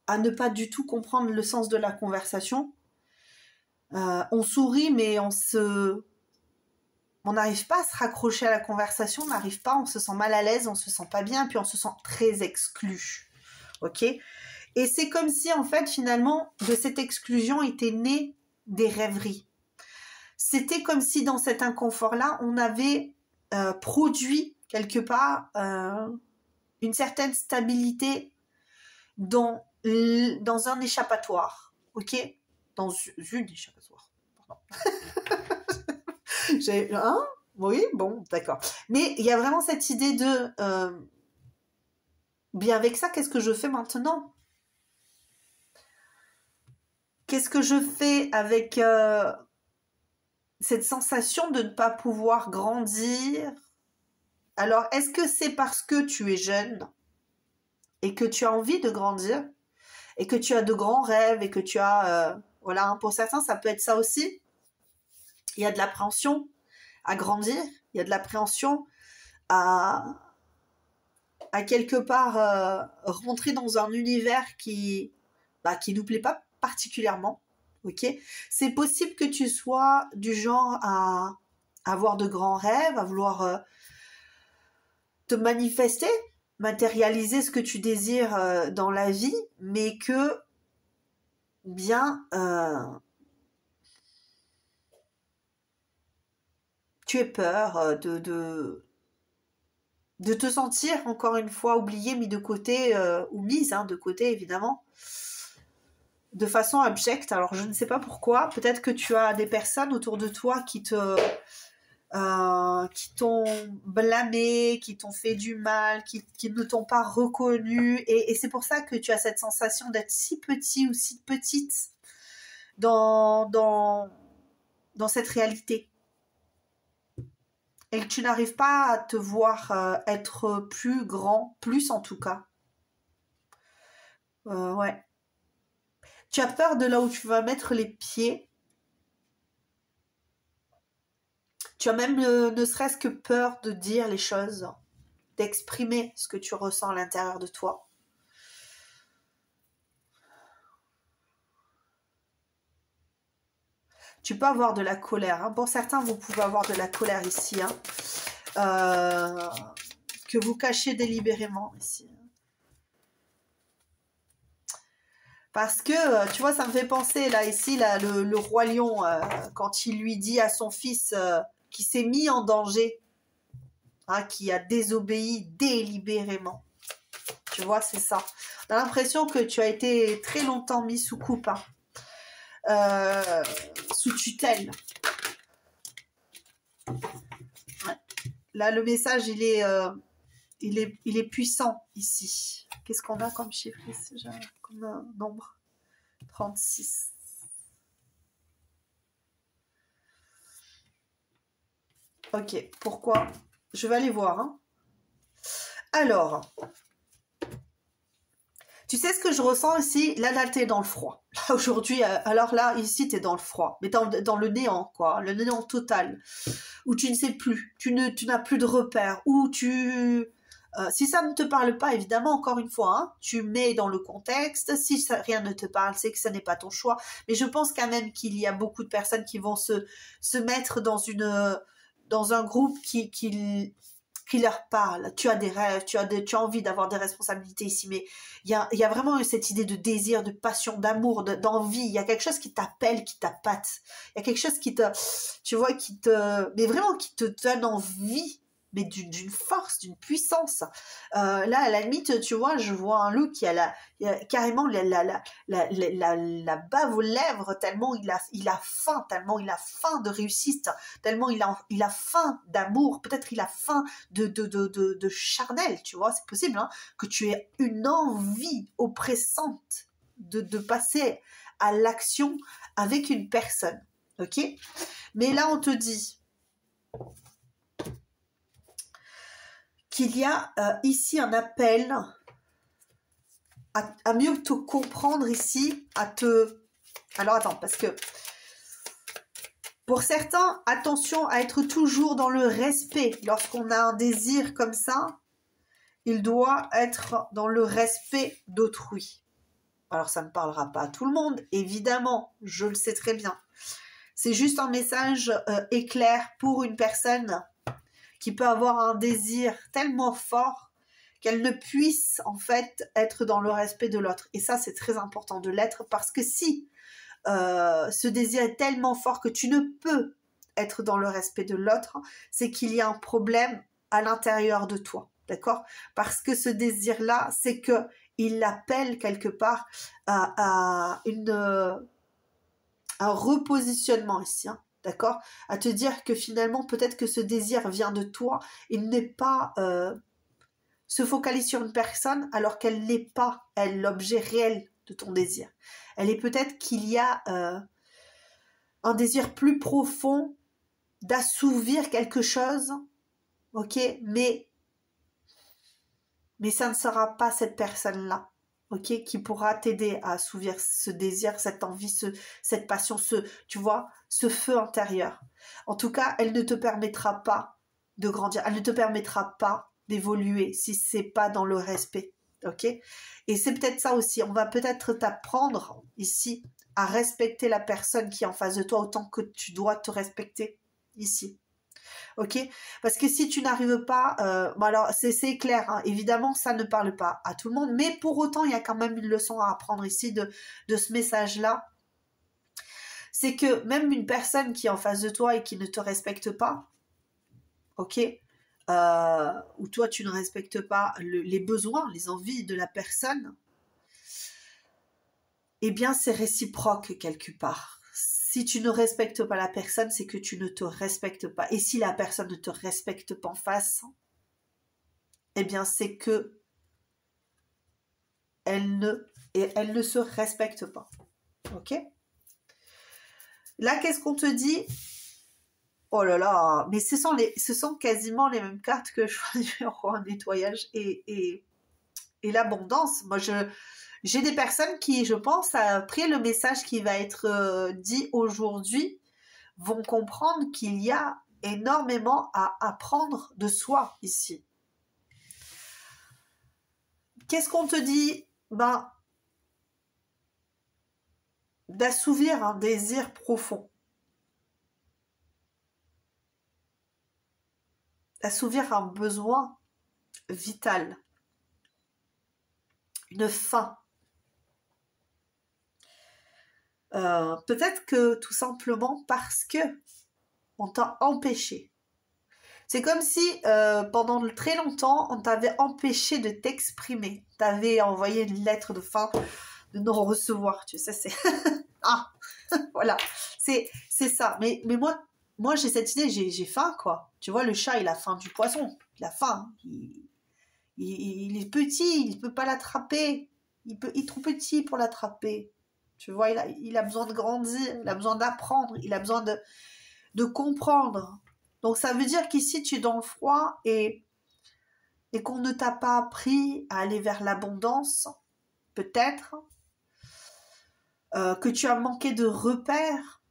Speaker 1: ne pas du tout comprendre le sens de la conversation. On sourit, mais on n'arrive pas à se raccrocher à la conversation, on n'arrive pas, on se sent mal à l'aise, on se sent pas bien, puis on se sent très exclu. Ok ? Et c'est comme si, en fait, finalement, de cette exclusion étaient nées des rêveries. C'était comme si, dans cet inconfort-là, on avait produit, quelque part, une certaine stabilité dans un échappatoire. Ok ? Dans une échappatoire. Pardon. Oui, bon, d'accord. Mais il y a vraiment cette idée de bien avec ça, qu'est-ce que je fais maintenant? Qu'est-ce que je fais avec cette sensation de ne pas pouvoir grandir? Alors, est-ce que c'est parce que tu es jeune et que tu as envie de grandir et que tu as de grands rêves et que tu as... voilà, hein, pour certains, ça peut être ça aussi. Il y a de l'appréhension à grandir, il y a de l'appréhension à quelque part rentrer dans un univers qui nous plaît pas particulièrement, ok? C'est possible que tu sois du genre à avoir de grands rêves, à vouloir te manifester, matérialiser ce que tu désires dans la vie, mais que bien tu aies peur de te sentir encore une fois oublié, mis de côté, ou mise de côté évidemment, de façon abjecte. Alors je ne sais pas pourquoi, peut-être que tu as des personnes autour de toi qui t'ont blâmé, qui t'ont fait du mal, qui ne t'ont pas reconnu, et c'est pour ça que tu as cette sensation d'être si petit ou si petite dans cette réalité. Et que tu n'arrives pas à te voir être plus grand, plus en tout cas. Ouais. Tu as peur de là où tu vas mettre les pieds. Tu as même ne serait-ce que peur de dire les choses, d'exprimer ce que tu ressens à l'intérieur de toi. Tu peux avoir de la colère. Hein. Pour certains, vous pouvez avoir de la colère ici. Hein. que vous cachez délibérément ici. Parce que, tu vois, ça me fait penser, là, ici, là, le roi lion, quand il lui dit à son fils qui s'est mis en danger, hein, qui a désobéi délibérément. Tu vois, c'est ça. On a l'impression que tu as été très longtemps mis sous coupe, hein, sous tutelle. Ouais. Là, le message, il est puissant ici. Qu'est-ce qu'on a comme chiffre ici, comme nombre? 36. Ok, pourquoi? Je vais aller voir. Hein. Alors, tu sais ce que je ressens ici? Là, t'es dans le froid. Là, aujourd'hui, alors là, ici, t'es dans le froid. Mais dans le néant, quoi. Le néant total. Où tu ne sais plus. Tu n'as plus de repères. Où tu... si ça ne te parle pas, évidemment, encore une fois, hein, tu mets dans le contexte. Si rien ne te parle, c'est que ce n'est pas ton choix. Mais je pense quand même qu'il y a beaucoup de personnes qui vont se mettre dans un groupe qui leur parle. Tu as des rêves, tu as envie d'avoir des responsabilités ici, mais il y a vraiment cette idée de désir, de passion, d'amour, d'envie. Il y a quelque chose qui t'appelle, qui t'appâte. Il y a quelque chose qui te, tu vois, mais vraiment qui te donne envie, mais d'une force, d'une puissance. Là, à la limite, tu vois, je vois un loup qui a carrément la bave aux lèvres, tellement il a faim, tellement il a faim de réussite, tellement il a faim d'amour, peut-être il a faim de charnel, tu vois, c'est possible, hein, que tu aies une envie oppressante de passer à l'action avec une personne, ok? Mais là, on te dit qu'il y a ici un appel à mieux te comprendre ici, Alors attends, parce que pour certains, attention à être toujours dans le respect. Lorsqu'on a un désir comme ça, il doit être dans le respect d'autrui. Alors ça ne parlera pas à tout le monde, évidemment, je le sais très bien. C'est juste un message éclair pour une personne qui peut avoir un désir tellement fort qu'elle ne puisse en fait être dans le respect de l'autre. Et ça, c'est très important de l'être parce que si ce désir est tellement fort que tu ne peux être dans le respect de l'autre, c'est qu'il y a un problème à l'intérieur de toi, d'accord? Parce que ce désir-là, c'est que il appelle quelque part à un repositionnement ici, hein, d'accord? À te dire que finalement, peut-être que ce désir vient de toi, il n'est pas se focaliser sur une personne alors qu'elle n'est pas, elle, l'objet réel de ton désir. Elle est peut-être qu'il y a un désir plus profond d'assouvir quelque chose, ok, mais ça ne sera pas cette personne-là, ok, qui pourra t'aider à assouvir ce désir, cette envie, cette passion, tu vois, ce feu intérieur. En tout cas, elle ne te permettra pas de grandir, elle ne te permettra pas d'évoluer si c'est pas dans le respect, ok. Et c'est peut-être ça aussi, on va peut-être t'apprendre ici à respecter la personne qui est en face de toi autant que tu dois te respecter ici. Ok, parce que si tu n'arrives pas, bon alors c'est clair, hein, évidemment ça ne parle pas à tout le monde, mais pour autant il y a quand même une leçon à apprendre ici de ce message-là. C'est que même une personne qui est en face de toi et qui ne te respecte pas, ok, ou toi tu ne respectes pas les besoins, les envies de la personne, eh bien c'est réciproque quelque part. Si tu ne respectes pas la personne, c'est que tu ne te respectes pas. Et si la personne ne te respecte pas en face, eh bien c'est que elle ne se respecte pas. Ok? Là, qu'est-ce qu'on te dit? Oh là là, mais ce sont quasiment les mêmes cartes que je choisis en nettoyage et l'abondance. Moi, j'ai des personnes qui, je pense, après le message qui va être dit aujourd'hui, vont comprendre qu'il y a énormément à apprendre de soi ici. Qu'est-ce qu'on te dit? Ben, d'assouvir un désir profond. assouvir un besoin vital, une faim. Peut-être que tout simplement parce que on t'a empêché. C'est comme si pendant très longtemps, on t'avait empêché de t'exprimer. T'avais envoyé une lettre de fin, de non-recevoir, tu sais, c'est... ah, voilà, c'est ça. Mais moi j'ai cette idée, j'ai faim, quoi. Tu vois, le chat, il a faim du poisson. Il a faim. Il est petit, il ne peut pas l'attraper. Il est trop petit pour l'attraper. Tu vois, il a besoin de grandir, il a besoin d'apprendre, il a besoin de comprendre. Donc ça veut dire qu'ici, tu es dans le froid et qu'on ne t'a pas appris à aller vers l'abondance, peut-être, que tu as manqué de repères.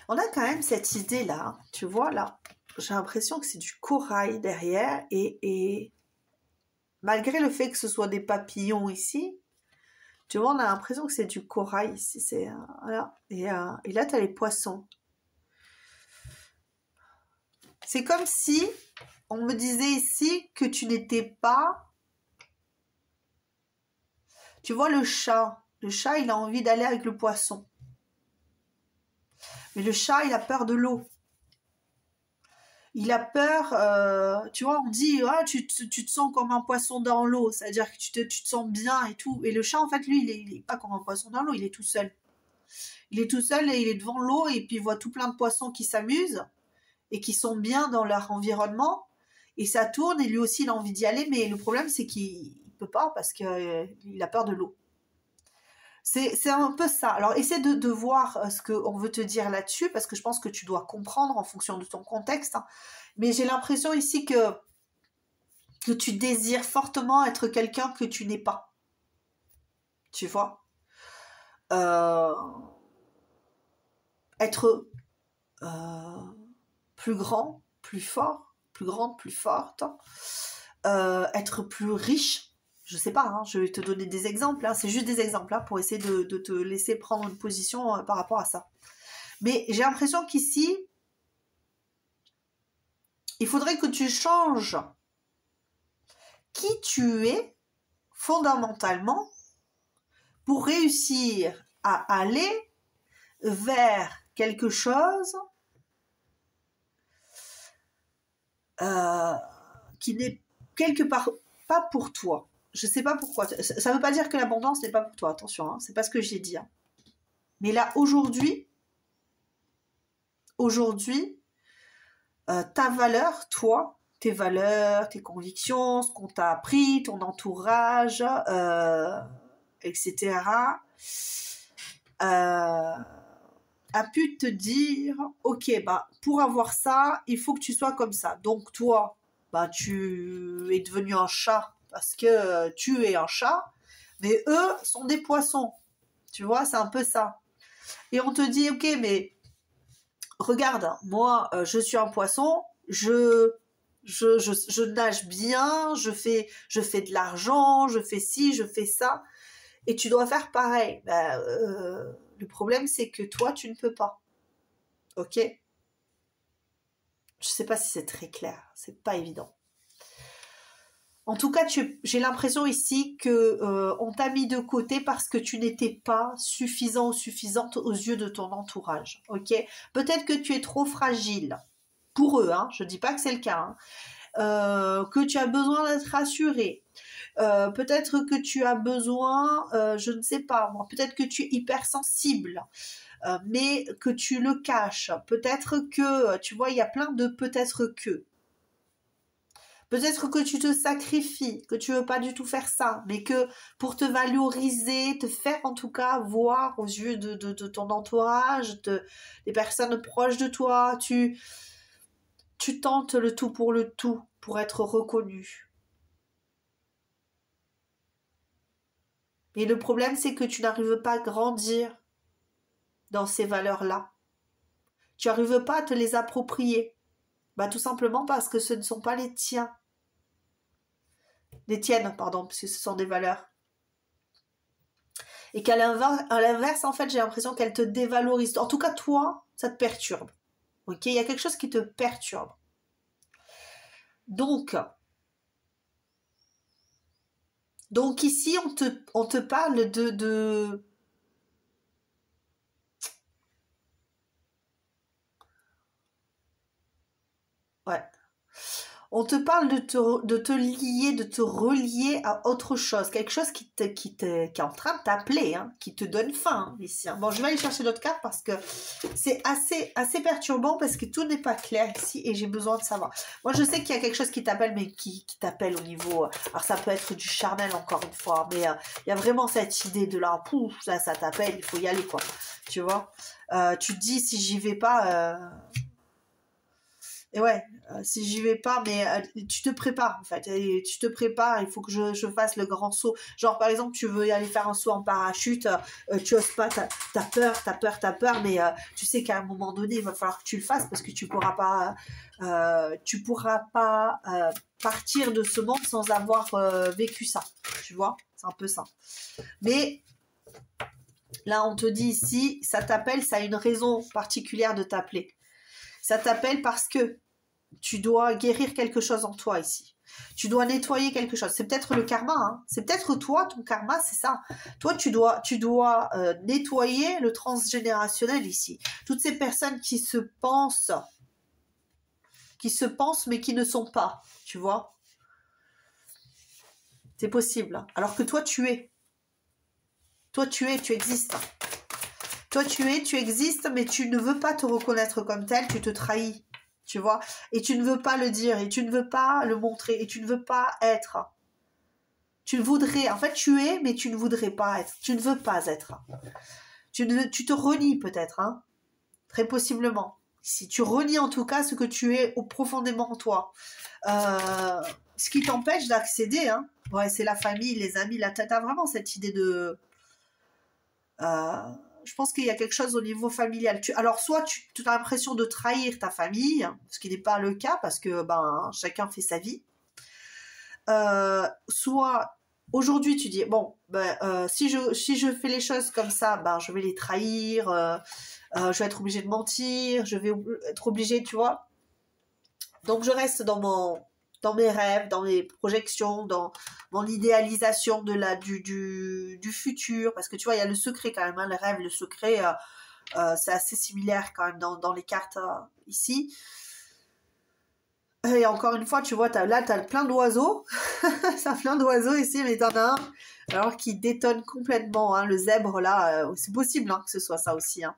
Speaker 1: On a quand même cette idée-là, tu vois, là, j'ai l'impression que c'est du corail derrière, et malgré le fait que ce soit des papillons ici, tu vois, on a l'impression que c'est du corail ici, voilà. Et là, tu as les poissons. C'est comme si on me disait ici que tu n'étais pas... Tu vois, le chat, il a envie d'aller avec le poisson. Mais le chat, il a peur de l'eau. Il a peur, tu vois, on dit, ah, tu te sens comme un poisson dans l'eau, c'est-à-dire que tu te sens bien et tout. Et le chat, en fait, lui, il est pas comme un poisson dans l'eau, il est tout seul. Il est tout seul et il est devant l'eau et puis il voit tout plein de poissons qui s'amusent et qui sont bien dans leur environnement. Et ça tourne et lui aussi, il a envie d'y aller, mais le problème, c'est qu'il peut pas parce qu'il a peur de l'eau. C'est un peu ça. Alors, essaie de voir ce qu'on veut te dire là-dessus, parce que je pense que tu dois comprendre en fonction de ton contexte. Hein. Mais j'ai l'impression ici que tu désires fortement être quelqu'un que tu n'es pas. Tu vois être plus grand, plus fort, plus grande, plus forte, être plus riche. Je sais pas, hein, je vais te donner des exemples, hein, c'est juste des exemples hein, pour essayer de te laisser prendre une position par rapport à ça. Mais j'ai l'impression qu'ici, il faudrait que tu changes qui tu es fondamentalement pour réussir à aller vers quelque chose qui n'est quelque part pas pour toi. Je sais pas pourquoi. Ça veut pas dire que l'abondance n'est pas pour toi. Attention, hein, c'est pas ce que j'ai dit. Hein. Mais là, aujourd'hui, ta valeur, toi, tes valeurs, tes convictions, ce qu'on t'a appris, ton entourage, etc., a pu te dire, ok, bah, pour avoir ça, il faut que tu sois comme ça. Donc toi, bah, tu es devenu un chat parce que tu es un chat, mais eux sont des poissons. Tu vois, c'est un peu ça. Et on te dit, ok, mais regarde, moi, je suis un poisson, je nage bien, je fais de l'argent, je fais ci, je fais ça, et tu dois faire pareil. Bah, le problème, c'est que toi, tu ne peux pas. Ok ? Je sais pas si c'est très clair, c'est pas évident. En tout cas, j'ai l'impression ici que on t'a mis de côté parce que tu n'étais pas suffisant ou suffisante aux yeux de ton entourage. Ok ? Peut-être que tu es trop fragile pour eux. Hein, je dis pas que c'est le cas. Hein, que tu as besoin d'être rassuré. Peut-être que tu as besoin, je ne sais pas moi, peut-être que tu es hypersensible, mais que tu le caches. Peut-être que, tu vois, il y a plein de peut-être que. Peut-être que tu te sacrifies, que tu veux pas du tout faire ça, mais que pour te valoriser, te faire en tout cas voir aux yeux de ton entourage, des personnes proches de toi, tu tentes le tout pour être reconnu. Et le problème, c'est que tu n'arrives pas à grandir dans ces valeurs-là. Tu n'arrives pas à te les approprier. Bah, tout simplement parce que ce ne sont pas les tiens. Les tiennes, pardon, parce que ce sont des valeurs. Et qu'à l'inverse, en fait, j'ai l'impression qu'elles te dévalorisent. En tout cas, toi, Ça te perturbe. Ok, il y a quelque chose qui te perturbe. Donc ici, on te parle Ouais. On te parle de te lier, de te relier à autre chose, quelque chose qui est en train de t'appeler, hein, qui te donne faim hein, ici. Hein. Bon, je vais aller chercher d'autres cartes parce que c'est assez perturbant parce que tout n'est pas clair ici et j'ai besoin de savoir. Moi, je sais qu'il y a quelque chose qui t'appelle, mais qui t'appelle au niveau... alors, ça peut être du charnel, encore une fois, mais il y a vraiment cette idée de là, pouf, ça t'appelle, il faut y aller, quoi. Tu vois, tu te dis, si j'y vais pas... Et ouais, si j'y vais pas, mais tu te prépares en fait. Et tu te prépares, il faut que je fasse le grand saut. Genre par exemple, tu veux y aller faire un saut en parachute, tu oses pas, t'as peur, mais tu sais qu'à un moment donné, il va falloir que tu le fasses parce que tu pourras pas partir de ce monde sans avoir vécu ça. Tu vois, c'est un peu ça. Mais là, on te dit ici, ça t'appelle, ça a une raison particulière de t'appeler. Ça t'appelle parce que tu dois guérir quelque chose en toi ici. Tu dois nettoyer quelque chose. C'est peut-être le karma. Hein. C'est peut-être toi, ton karma, c'est ça. Toi, tu dois nettoyer le transgénérationnel ici. Toutes ces personnes qui se pensent mais qui ne sont pas. Tu vois. C'est possible. Alors que toi, tu es. Toi, tu existes. Toi, tu existes, mais tu ne veux pas te reconnaître comme tel. Tu te trahis. Tu vois, et tu ne veux pas le dire, et tu ne veux pas le montrer, et tu ne veux pas être. Tu voudrais, en fait, tu es, mais tu ne voudrais pas être. Tu ne veux pas être. Tu te renies peut-être, hein, très possiblement. Si tu renies en tout cas ce que tu es profondément en toi. Ce qui t'empêche d'accéder, hein, ouais, c'est la famille, les amis, là, t'as vraiment cette idée de... je pense qu'il y a quelque chose au niveau familial. Alors, soit tu as l'impression de trahir ta famille, ce qui n'est pas le cas parce que chacun fait sa vie. Soit aujourd'hui tu dis bon, si je fais les choses comme ça, je vais les trahir, je vais être obligée de mentir, je vais être obligée, tu vois. Donc je reste dans mes rêves, dans mes projections, dans mon idéalisation du futur. Parce que tu vois, il y a le secret quand même, hein, les rêves, le secret, c'est assez similaire quand même dans les cartes ici. Et encore une fois, tu vois, t'as plein d'oiseaux. Ça a plein d'oiseaux ici, mais t'en as un alors qui détonne complètement. Hein, le zèbre, là, c'est possible hein, que ce soit ça aussi. Hein.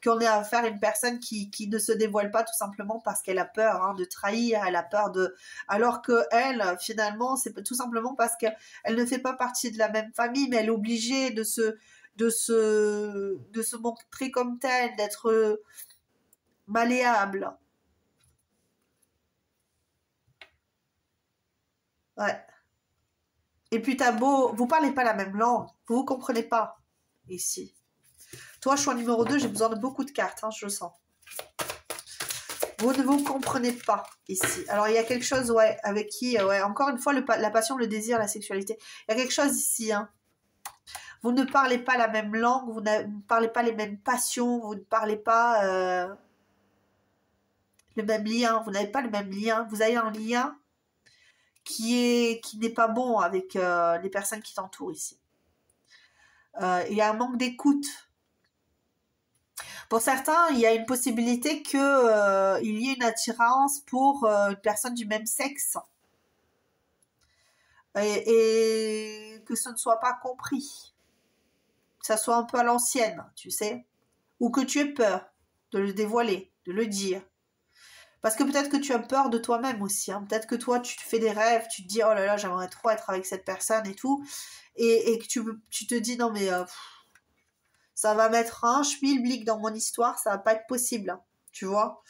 Speaker 1: Qu'on ait affaire à une personne qui ne se dévoile pas tout simplement parce qu'elle a peur hein, de trahir, elle a peur de... Alors que elle, finalement, c'est tout simplement parce qu'elle ne fait pas partie de la même famille, mais elle est obligée de se montrer comme telle, d'être malléable. Ouais. Et puis t'as beau... Vous parlez pas la même langue, vous comprenez pas ici. Toi, choix numéro 2, j'ai besoin de beaucoup de cartes, hein, je le sens. Vous ne vous comprenez pas ici. Alors, il y a quelque chose, ouais, avec qui... ouais, encore une fois, la passion, le désir, la sexualité. Il y a quelque chose ici, hein. Vous ne parlez pas la même langue, vous ne parlez pas les mêmes passions, vous ne parlez pas le même lien, vous n'avez pas le même lien. Vous avez un lien qui n'est pas bon avec les personnes qui t'entourent ici. Il y a un manque d'écoute. Pour certains, il y a une possibilité qu'il y ait une attirance pour une personne du même sexe et que ce ne soit pas compris, que ça soit un peu à l'ancienne, tu sais, ou que tu aies peur de le dévoiler, de le dire. Parce que peut-être que tu as peur de toi-même aussi. Hein. Peut-être que toi, tu te fais des rêves, tu te dis « Oh là là, j'aimerais trop être avec cette personne et tout. » Et que tu te dis « Non mais ça va mettre un schmilblick dans mon histoire, ça va pas être possible. Hein. » Tu vois.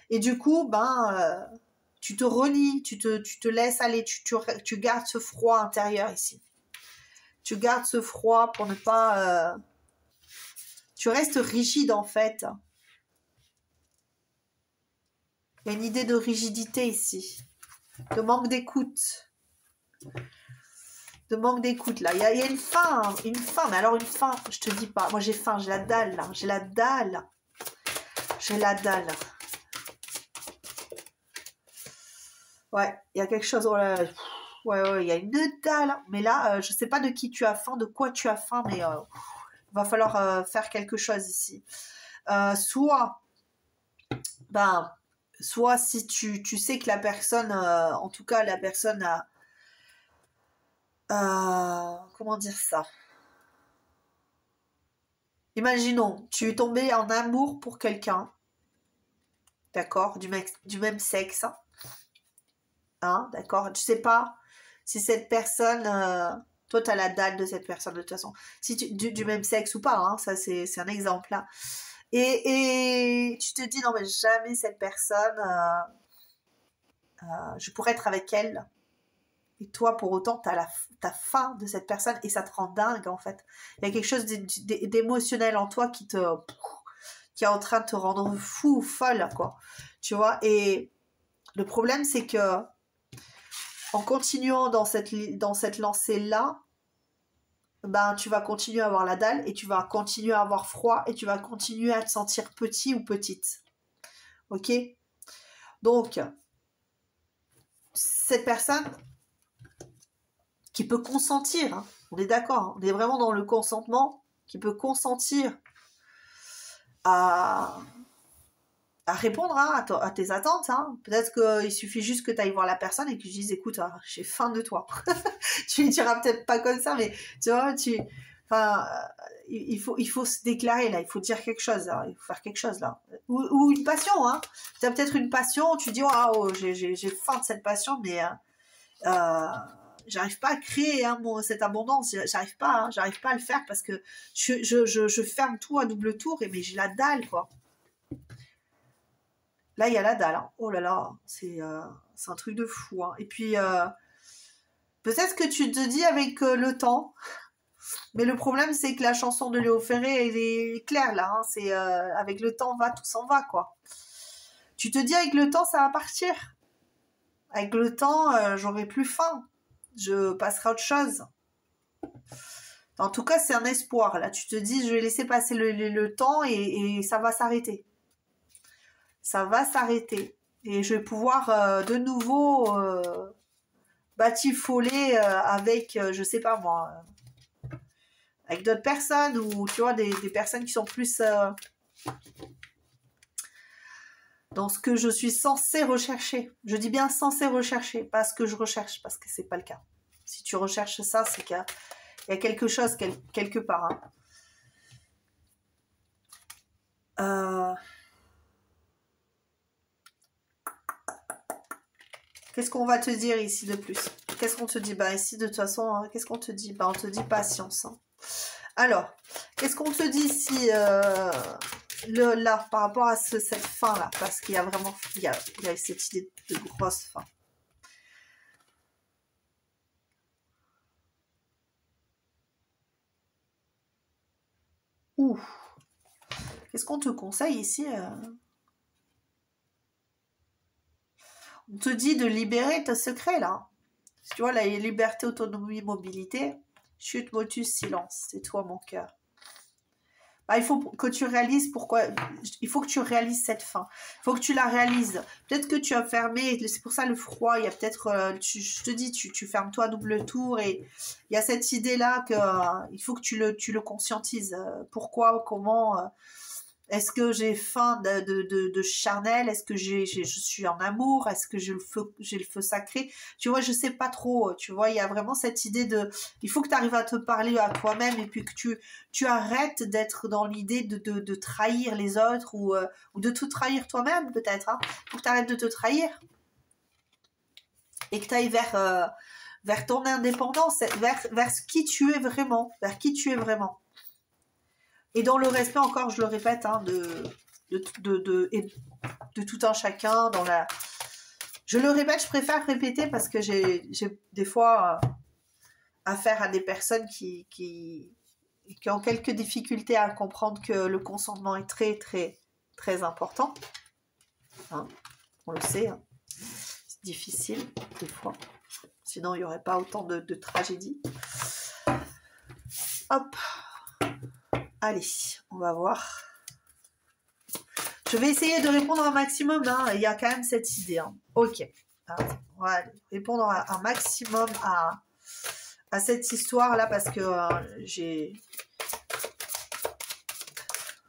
Speaker 1: Et du coup, tu te renies, tu te laisses aller, tu gardes ce froid intérieur ici. Tu gardes ce froid pour ne pas... tu restes rigide en fait. Il y a une idée de rigidité ici, de manque d'écoute. De manque d'écoute, là. Il y a une faim, mais alors une faim, je te dis pas. Moi, j'ai faim, j'ai la dalle, là. J'ai la dalle. J'ai la dalle. Ouais, il y a quelque chose. Oh là là. Ouais, il y a une dalle. Mais là, je sais pas de qui tu as faim, de quoi tu as faim, mais il va falloir faire quelque chose ici. Soit, ben, soit si tu sais que la personne, en tout cas, la personne a. Comment dire ça? Imaginons, tu es tombé en amour pour quelqu'un, d'accord, du même sexe, hein, d'accord, tu sais pas si cette personne, toi tu as la dalle de cette personne de toute façon, si du même sexe ou pas, hein, ça c'est un exemple là, et tu te dis non mais jamais cette personne, je pourrais être avec elle, et toi pour autant t'as faim de cette personne et ça te rend dingue en fait, il y a quelque chose d'émotionnel en toi qui est en train de te rendre fou ou folle quoi, tu vois, et le problème c'est que en continuant dans cette lancée-là, ben, tu vas continuer à avoir la dalle et tu vas continuer à avoir froid et tu vas continuer à te sentir petit ou petite. Ok? Donc, cette personne qui peut consentir, hein, on est d'accord, hein, on est vraiment dans le consentement, qui peut consentir à répondre hein, à tes attentes. Hein. Peut-être qu'il suffit juste que tu ailles voir la personne et que tu dises écoute, hein, j'ai faim de toi. Tu lui diras peut-être pas comme ça, mais tu vois, enfin, il faut se déclarer là, il faut dire quelque chose, là, il faut faire quelque chose là. Ou une passion, hein. Tu as peut-être une passion, tu dis waouh, j'ai faim de cette passion, mais j'arrive pas à créer hein, cette abondance, j'arrive pas à le faire parce que je ferme tout à double tour et mais j'ai la dalle quoi. Là, il y a la dalle. Hein. Oh là là, c'est un truc de fou. Hein. Et puis, peut-être que tu te dis avec le temps, mais le problème, c'est que la chanson de Léo Ferré, elle est claire là. Hein. C'est avec le temps, tout s'en va, quoi. Tu te dis avec le temps, ça va partir. Avec le temps, j'aurai plus faim. Je passerai à autre chose. En tout cas, c'est un espoir. Là, tu te dis, je vais laisser passer le temps et ça va s'arrêter. Ça va s'arrêter. Et je vais pouvoir de nouveau batifoler avec, je sais pas moi, avec d'autres personnes ou tu vois, des personnes qui sont plus dans ce que je suis censée rechercher. Je dis bien censée rechercher, pas ce que je recherche, parce que c'est pas le cas. Si tu recherches ça, c'est qu'il y a quelque chose quelque part. Hein. Qu'est-ce qu'on va te dire ici de plus? Qu'est-ce qu'on te dit? Bah ici, de toute façon, hein, qu'est-ce qu'on te dit? Bah on te dit patience. Hein. Alors, qu'est-ce qu'on te dit si là, par rapport à cette fin-là? Parce qu'il y a vraiment, il y a cette idée de grosse fin. Ouh. Qu'est-ce qu'on te conseille ici On te dit de libérer tes secrets, là. Tu vois, la liberté, autonomie, mobilité. Chute, motus, silence. C'est toi, mon cœur. Bah, il faut que tu réalises pourquoi. Il faut que tu réalises cette fin. Il faut que tu la réalises. Peut-être que tu as fermé. C'est pour ça le froid. Il y a peut-être. Je te dis, tu fermes toi à double tour. Et il y a cette idée-là que il faut que tu le conscientises. Pourquoi, comment. Est-ce que j'ai faim de charnel? Est-ce que je suis en amour? Est-ce que j'ai le feu sacré? Tu vois, je sais pas trop. Tu vois, il y a vraiment cette idée de... Il faut que tu arrives à te parler à toi-même et puis que tu arrêtes d'être dans l'idée de trahir les autres ou de te trahir toi-même peut-être. Hein. Il faut que tu arrêtes de te trahir et que tu ailles vers ton indépendance, vers qui tu es vraiment, vers qui tu es vraiment. Et dans le respect, encore, je le répète, hein, de tout un chacun. Je le répète, je préfère répéter parce que j'ai des fois affaire à des personnes qui ont quelques difficultés à comprendre que le consentement est très, très, très important. Hein, on le sait. Hein. C'est difficile, des fois. Sinon, il n'y aurait pas autant de tragédies. Hop. Allez, on va voir. Je vais essayer de répondre un maximum, hein. Il y a quand même cette idée, hein. Ok. Alors, on va répondre un maximum à cette histoire-là parce que j'ai...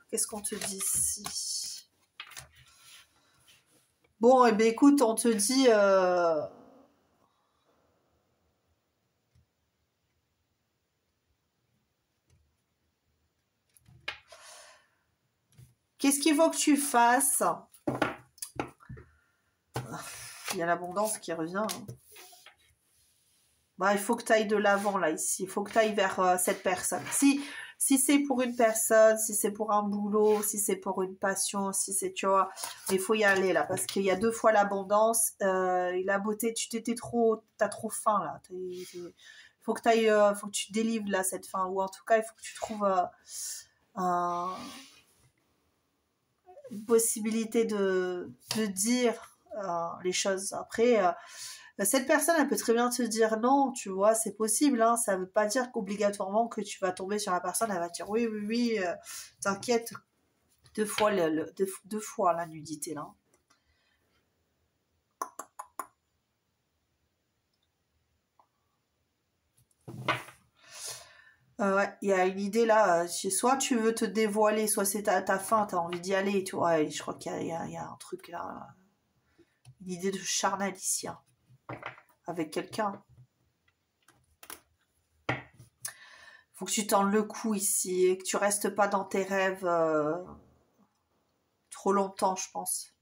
Speaker 1: Qu'est-ce qu'on te dit ici? Bon, eh bien, écoute, on te dit... Qu'est-ce qu'il faut que tu fasses? Il y a l'abondance qui revient. Bah, il faut que tu ailles de l'avant, là, ici. Il faut que tu ailles vers cette personne. Si c'est pour une personne, si c'est pour un boulot, si c'est pour une passion, si c'est, tu vois, il faut y aller, là, parce qu'il y a 2 fois l'abondance et la beauté. T'as trop faim, là. Il faut que tu ailles, faut que tu délivres, là, cette faim. Ou en tout cas, il faut que tu trouves une possibilité de dire les choses. Après, cette personne, elle peut très bien te dire non, tu vois, c'est possible, hein, ça veut pas dire qu'obligatoirement que tu vas tomber sur la personne, elle va te dire oui, oui, oui, t'inquiète, 2 fois, deux fois la nudité, là. Ouais, il y a une idée là, soit tu veux te dévoiler, soit c'est ta faim, t'as envie d'y aller, tu vois, et je crois qu'il y a un truc là, une idée de charnel ici, hein, avec quelqu'un. Faut que tu tendes le coup ici, et que tu restes pas dans tes rêves trop longtemps, je pense.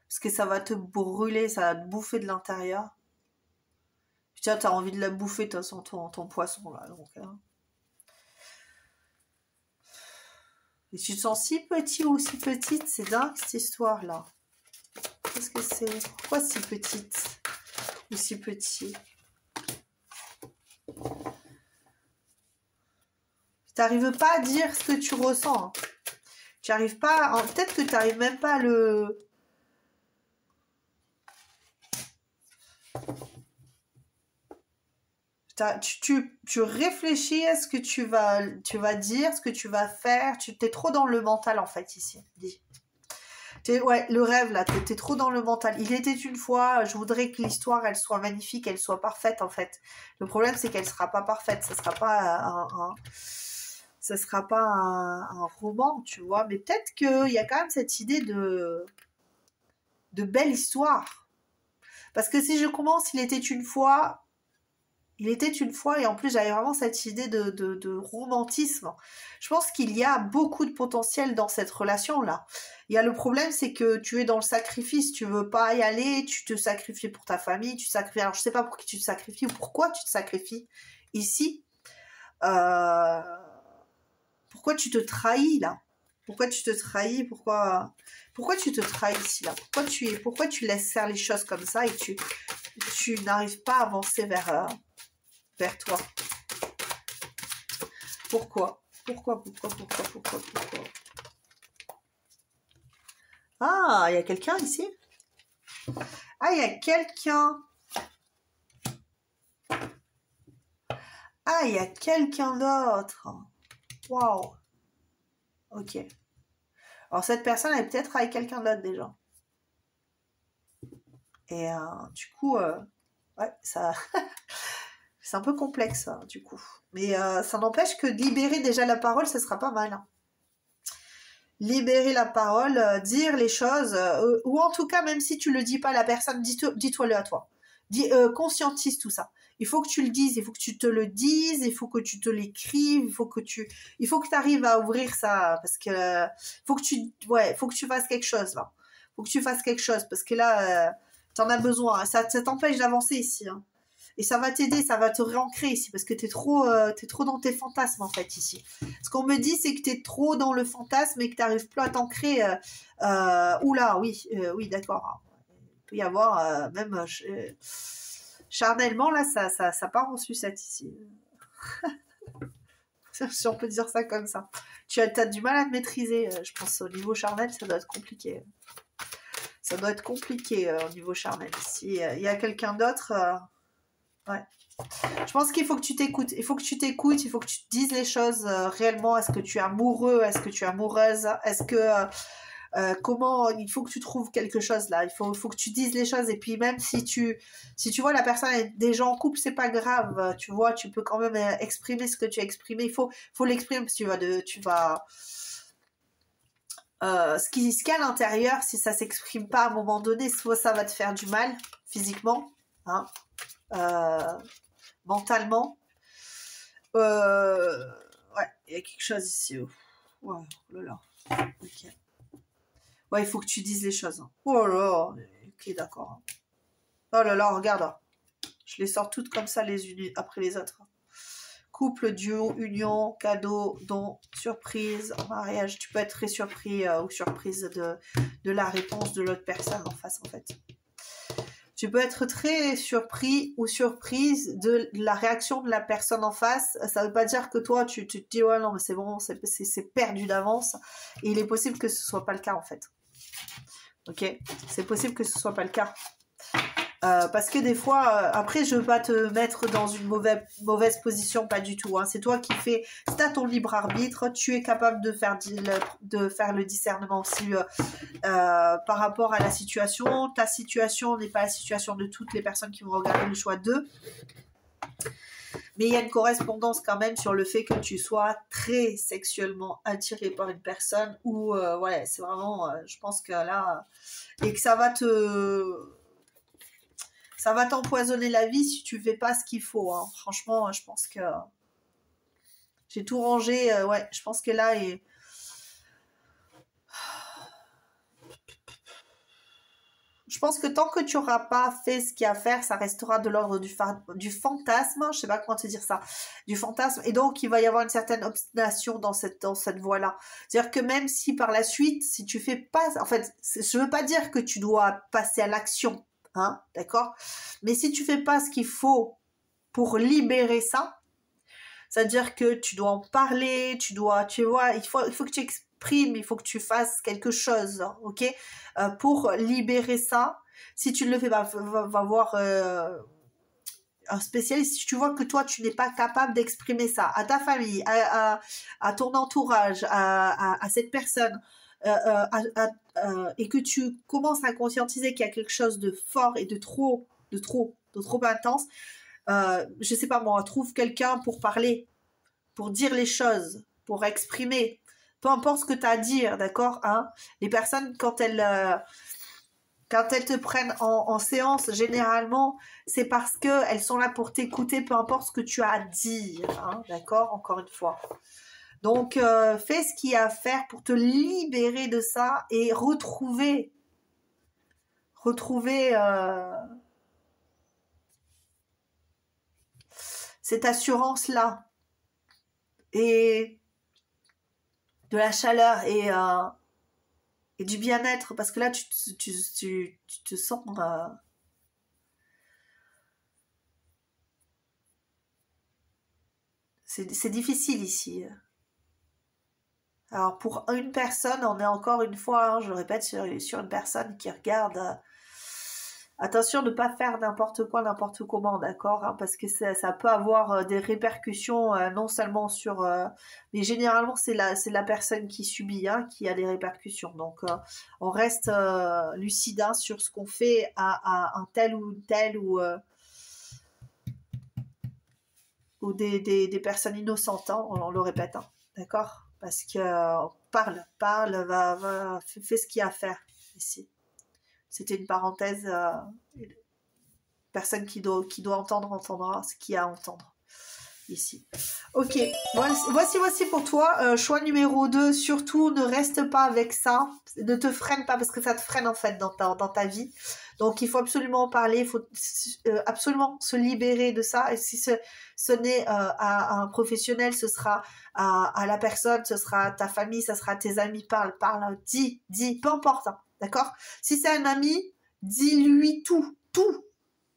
Speaker 1: Parce que ça va te brûler, ça va te bouffer de l'intérieur. Putain, t'as envie de la bouffer, de toute façon, ton poisson, là, donc, hein. Et tu te sens si petit ou si petite, c'est dingue cette histoire-là. Qu'est-ce que c'est? Pourquoi si petite ou si petit? Tu n'arrives pas à dire ce que tu ressens, hein. Tu n'arrives pas... Peut-être que tu n'arrives même pas à le... Tu réfléchis à ce que tu vas dire, ce que tu vas faire. Tu t'es trop dans le mental, en fait, ici. Dis. Ouais, le rêve, là, t'es trop dans le mental. Il était une fois, je voudrais que l'histoire, elle soit magnifique, elle soit parfaite, en fait. Le problème, c'est qu'elle sera pas parfaite. Ça sera pas un roman, tu vois. Mais peut-être qu'il y a quand même cette idée de belle histoire. Parce que si je commence, il était une fois, et en plus j'avais vraiment cette idée de romantisme. Je pense qu'il y a beaucoup de potentiel dans cette relation-là. Il y a le problème, c'est que tu es dans le sacrifice, tu veux pas y aller, tu te sacrifies pour ta famille, tu te sacrifies. Alors je sais pas pour qui tu te sacrifies ou pourquoi tu te sacrifies ici. Pourquoi tu te trahis là? Pourquoi tu te trahis? Pourquoi tu te trahis ici là? Pourquoi tu laisses faire les choses comme ça et tu n'arrives pas à avancer vers toi? Pourquoi? Ah, il y a quelqu'un ici? Ah, il y a quelqu'un. Ah, il y a quelqu'un d'autre. Waouh. Ok. Alors, cette personne, elle est peut-être avec quelqu'un d'autre déjà. Et du coup, ouais, ça... c'est un peu complexe, hein, du coup. Mais ça n'empêche que libérer déjà la parole, ce sera pas mal, hein. Libérer la parole, dire les choses, ou en tout cas, même si tu le dis pas à la personne, dis-toi-le à toi. Conscientise tout ça. Il faut que tu le dises, il faut que tu te le dises, il faut que tu te l'écrives, il faut que tu arrives à ouvrir ça, parce que faut que tu fasses quelque chose là. Faut que tu fasses quelque chose, parce que là, t'en as besoin. Ça t'empêche d'avancer ici, hein. Et ça va t'aider, ça va te réancrer ici, parce que t'es trop dans tes fantasmes, en fait, ici. Ce qu'on me dit, c'est que t'es trop dans le fantasme et que t'arrives plus à t'ancrer. Oula, oui, d'accord. Il peut y avoir, même charnellement, là, ça part en sucette, ici. Si on peut dire ça comme ça. Tu as du mal à te maîtriser, je pense, au niveau charnel, ça doit être compliqué. Ça doit être compliqué au niveau charnel. Ici, il y a quelqu'un d'autre... ouais. Je pense qu'il faut que tu t'écoutes. Il faut que tu t'écoutes, il faut que tu te dises les choses réellement. Est-ce que tu es amoureux? Est-ce que tu es amoureuse? Est-ce que... comment il faut que tu trouves quelque chose là, il faut que tu dises les choses, et puis même si tu vois la personne est déjà en couple, c'est pas grave, tu vois, tu peux quand même exprimer ce que tu as exprimé, il faut l'exprimer, parce que ce qui est à l'intérieur, si ça s'exprime pas à un moment donné, soit ça va te faire du mal physiquement, hein, mentalement, ouais, il y a quelque chose ici, ouais, oh là là, ok. Ouais, il faut que tu dises les choses. Oh là là, ok, d'accord. Oh là là, regarde. Je les sors toutes comme ça, les unes après les autres. Couple, duo, union, cadeau, don, surprise, mariage. Tu peux être très surpris ou surprise de la réponse de l'autre personne en face, en fait. Tu peux être très surpris ou surprise de la réaction de la personne en face. Ça ne veut pas dire que toi, tu te dis, ouais, non, mais c'est bon, c'est perdu d'avance. Et il est possible que ce ne soit pas le cas, en fait. Ok, c'est possible que ce soit pas le cas. Parce que des fois, après, je veux pas te mettre dans une mauvaise position, pas du tout. Hein. C'est toi qui fais, c'est à ton libre arbitre. Tu es capable de faire le discernement aussi par rapport à la situation. Ta situation n'est pas la situation de toutes les personnes qui vont regarder le choix d'eux. Mais il y a une correspondance quand même sur le fait que tu sois très sexuellement attiré par une personne ou ouais, c'est vraiment, je pense que là, et que ça va t'empoisonner la vie si tu fais pas ce qu'il faut. Hein. Franchement, je pense que j'ai tout rangé. Ouais, je pense que là, je pense que tant que tu n'auras pas fait ce qu'il y a à faire, ça restera de l'ordre du fantasme. Je sais pas comment te dire ça. Du fantasme. Et donc, il va y avoir une certaine obstination dans cette voie-là. C'est-à-dire que même si par la suite, si tu fais pas... En fait, je veux pas dire que tu dois passer à l'action. Hein, d'accord? Mais si tu fais pas ce qu'il faut pour libérer ça, c'est-à-dire que tu dois en parler, tu vois, il faut que tu exprimes, il faut que tu fasses quelque chose, ok, pour libérer ça. Si tu ne le fais pas, va voir un spécialiste. Si tu vois que toi, tu n'es pas capable d'exprimer ça à ta famille, à ton entourage, à cette personne, et que tu commences à conscientiser qu'il y a quelque chose de fort et de trop intense, je sais pas moi, trouve quelqu'un pour parler, pour dire les choses, pour exprimer, peu importe ce que tu as à dire, d'accord, hein. Les personnes, quand elles te prennent en séance, généralement, c'est parce qu'elles sont là pour t'écouter, peu importe ce que tu as à dire, hein, d'accord, encore une fois. Donc, fais ce qu'il y a à faire pour te libérer de ça et retrouver cette assurance-là et de la chaleur et du bien-être, parce que là, tu te sens... c'est difficile ici. Alors, pour une personne, on est encore une fois, hein, je le répète, sur une personne qui regarde... attention de ne pas faire n'importe quoi, n'importe comment, d'accord, hein, parce que ça peut avoir des répercussions, non seulement sur... mais généralement, c'est la personne qui subit, hein, qui a des répercussions. Donc, on reste lucide hein, sur ce qu'on fait à un tel ou une telle ou des personnes innocentes, hein, on le répète, hein, d'accord, parce que parle, fais ce qu'il y a à faire ici. C'était une parenthèse. Personne qui doit entendre entendra ce qu'il y a à entendre ici. Ok, voici pour toi. Choix numéro 2, surtout ne reste pas avec ça. Ne te freine pas parce que ça te freine en fait dans ta vie. Donc il faut absolument en parler, il faut absolument se libérer de ça. Et si ce n'est à un professionnel, ce sera à la personne, ce sera à ta famille, ce sera à tes amis. Parle, dis, peu importe. Hein, d'accord? Si c'est un ami, dis-lui tout.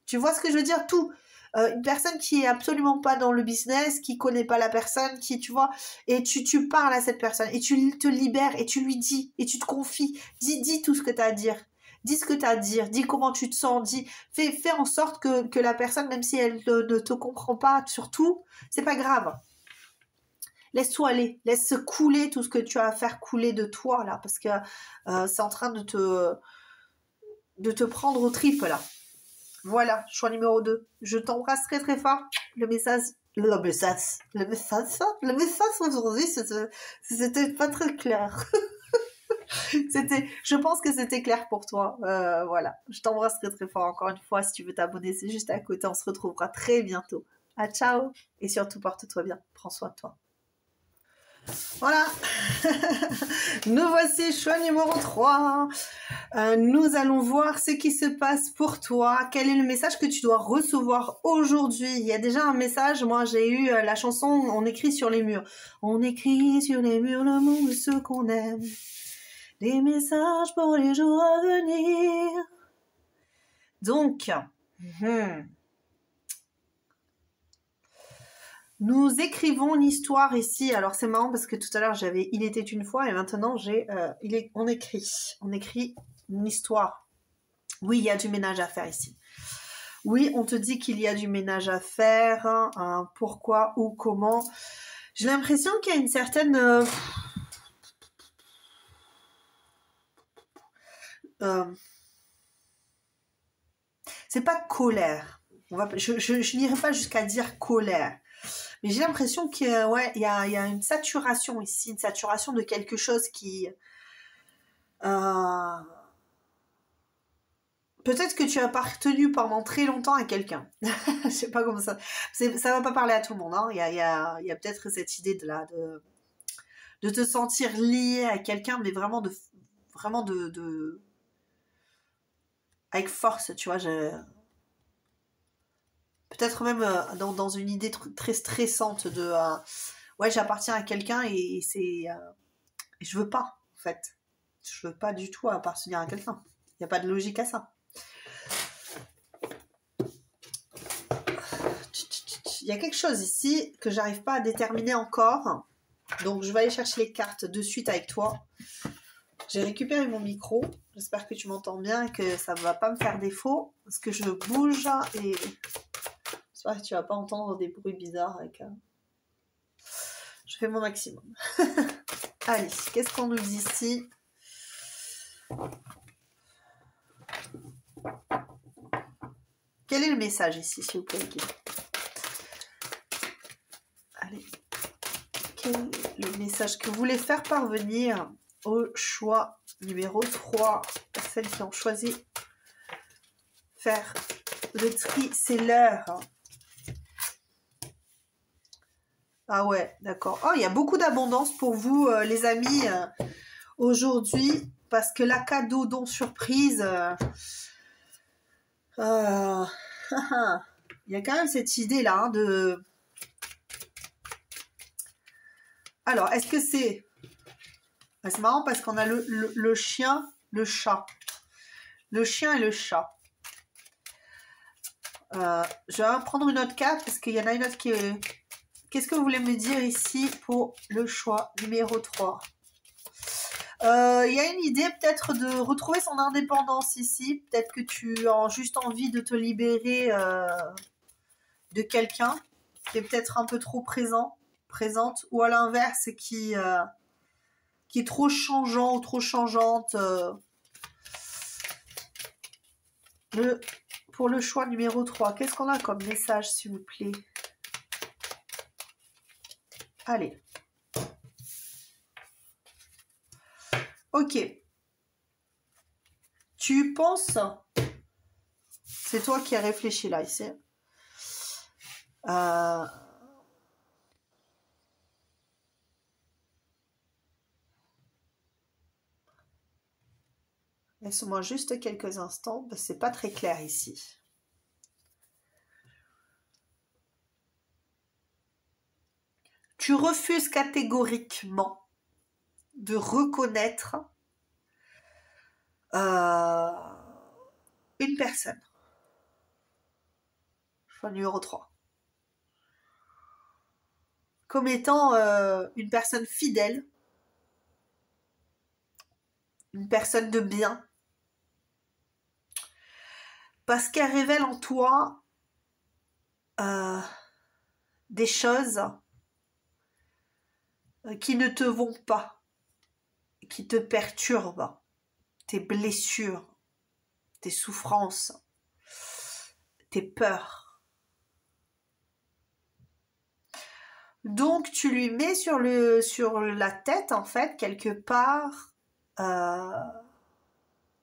Speaker 1: Tu vois ce que je veux dire? Tout. Une personne qui est absolument pas dans le business, qui connaît pas la personne, qui, tu vois, et tu parles à cette personne, et tu te libères, et tu lui dis, et tu te confies. Dis tout ce que tu as à dire. Dis ce que tu as à dire, dis comment tu te sens, fais en sorte que la personne, même si elle ne te comprend pas sur tout, c'est pas grave. Laisse-toi aller, laisse couler tout ce que tu as à faire couler de toi là, parce que c'est en train de te prendre aux tripes là. Voilà, choix numéro 2. Je t'embrasse très très fort. Le message aujourd'hui, c'était pas très clair. Je pense que c'était clair pour toi. Voilà, je t'embrasse très très fort encore une fois. Si tu veux t'abonner, c'est juste à côté. On se retrouvera très bientôt. À ciao. Et surtout, porte-toi bien. Prends soin de toi. Voilà, nous voici, choix numéro 3. Nous allons voir ce qui se passe pour toi. Quel est le message que tu dois recevoir aujourd'hui? Il y a déjà un message, moi j'ai eu la chanson On écrit sur les murs. On écrit sur les murs le monde de ceux qu'on aime. Des messages pour les jours à venir. Donc, nous écrivons l'histoire ici. Alors c'est marrant parce que tout à l'heure j'avais Il était une fois et maintenant on écrit une histoire. Oui, il y a du ménage à faire ici. Oui, on te dit qu'il y a du ménage à faire. Pourquoi ou comment? J'ai l'impression qu'il y a une certaine c'est pas colère. Je n'irai pas jusqu'à dire colère. Mais j'ai l'impression qu'il y a une saturation ici, une saturation de quelque chose qui... Peut-être que tu as appartenu pendant très longtemps à quelqu'un. Je sais pas comment ça... Ça va pas parler à tout le monde. Hein. Il y a peut-être cette idée de te sentir lié à quelqu'un, mais vraiment avec force, tu vois. Peut-être même dans une idée très stressante de ouais, j'appartiens à quelqu'un et je veux pas, en fait. Je veux pas du tout appartenir à quelqu'un. Il n'y a pas de logique à ça. Il y a quelque chose ici que j'arrive pas à déterminer encore. Donc, je vais aller chercher les cartes de suite avec toi. J'ai récupéré mon micro. J'espère que tu m'entends bien et que ça ne va pas me faire défaut. Parce que je bouge et... J'espère que tu vas pas entendre des bruits bizarres avec... Je fais mon maximum. Allez, qu'est-ce qu'on nous dit ici? Quel est le message ici, s'il vous plaît, Guy? Allez. Quel est le message que vous voulez faire parvenir au choix numéro 3? Celles qui ont choisi faire le tri, c'est l'heure. Ah ouais, d'accord. Oh, il y a beaucoup d'abondance pour vous, les amis, aujourd'hui, parce que la cadeau don surprise, il y a quand même cette idée-là hein, de... Alors, est-ce que c'est... C'est marrant parce qu'on a le chien, le chat. Le chien et le chat. Je vais prendre une autre carte parce qu'il y en a une autre qui est... Qu'est-ce que vous voulez me dire ici pour le choix numéro 3? Il y a une idée peut-être de retrouver son indépendance ici. Peut-être que tu as juste envie de te libérer de quelqu'un qui est peut-être un peu trop présente. Ou à l'inverse, qui est trop changeant ou trop changeante. Pour le choix numéro 3, qu'est-ce qu'on a comme message, s'il vous plaît? Allez. Ok. Tu penses... C'est toi qui as réfléchi là, ici. Laisse-moi juste quelques instants, parce que c'est pas très clair ici. Tu refuses catégoriquement de reconnaître une personne. Choix numéro 3. Comme étant une personne fidèle, une personne de bien, parce qu'elle révèle en toi euh, des choses qui ne te vont pas, qui te perturbent, tes blessures, tes souffrances, tes peurs. Donc tu lui mets sur la tête, en fait, quelque part,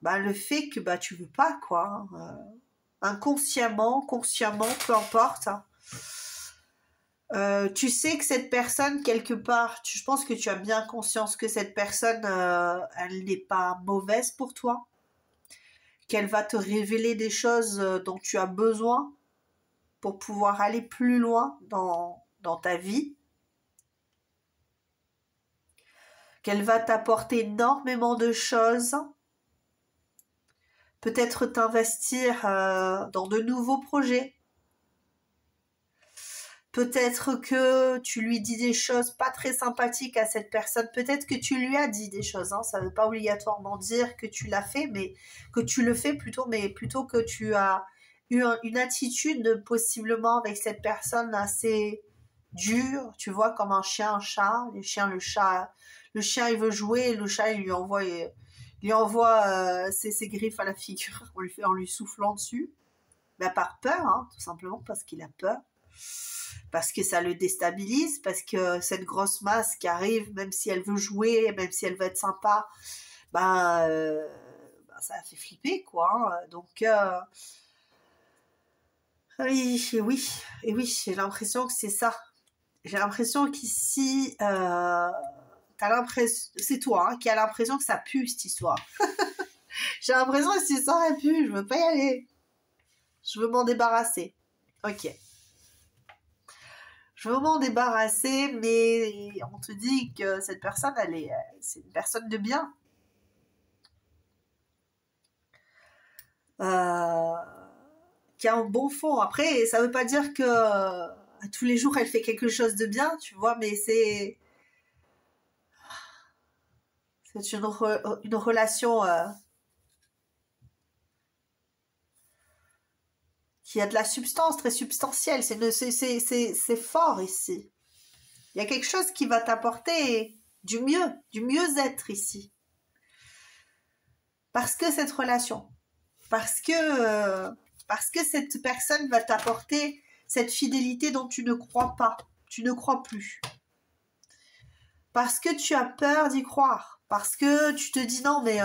Speaker 1: le fait que tu veux pas, quoi. Inconsciemment, consciemment, peu importe. Tu sais que cette personne, quelque part, je pense que tu as bien conscience que cette personne, elle n'est pas mauvaise pour toi, qu'elle va te révéler des choses dont tu as besoin pour pouvoir aller plus loin dans ta vie, qu'elle va t'apporter énormément de choses, peut-être t'investir dans de nouveaux projets. Peut-être que tu lui dis des choses pas très sympathiques à cette personne. Peut-être que tu lui as dit des choses. Hein. Ça ne veut pas obligatoirement dire que tu l'as fait, mais que tu le fais plutôt. Mais plutôt que tu as eu une attitude possiblement avec cette personne assez dure. Tu vois, comme un chien, un chat. Les chiens, le chat, le chien il veut jouer, et le chat il lui envoie ses griffes à la figure en lui soufflant dessus. Mais par peur, hein, tout simplement parce qu'il a peur. Parce que ça le déstabilise, parce que cette grosse masse qui arrive, même si elle veut jouer, même si elle veut être sympa, ça la fait flipper, quoi. Hein. Donc, oui, et oui, j'ai l'impression que c'est ça. J'ai l'impression qu'ici, t'as l'impression, c'est toi hein, qui a l'impression que ça pue, cette histoire. J'ai l'impression que cette histoire, elle pue, je veux pas y aller. Je veux m'en débarrasser. Ok. Je veux m'en débarrasser, mais on te dit que cette personne, c'est une personne de bien. Qui a un bon fond. Après, ça veut pas dire que tous les jours elle fait quelque chose de bien, tu vois, mais c'est une relation qui a de la substance, très substantielle. C'est fort ici. Il y a quelque chose qui va t'apporter du mieux-être ici. Parce que cette relation, parce que cette personne va t'apporter cette fidélité dont tu ne crois pas, tu ne crois plus. Parce que tu as peur d'y croire, parce que tu te dis non mais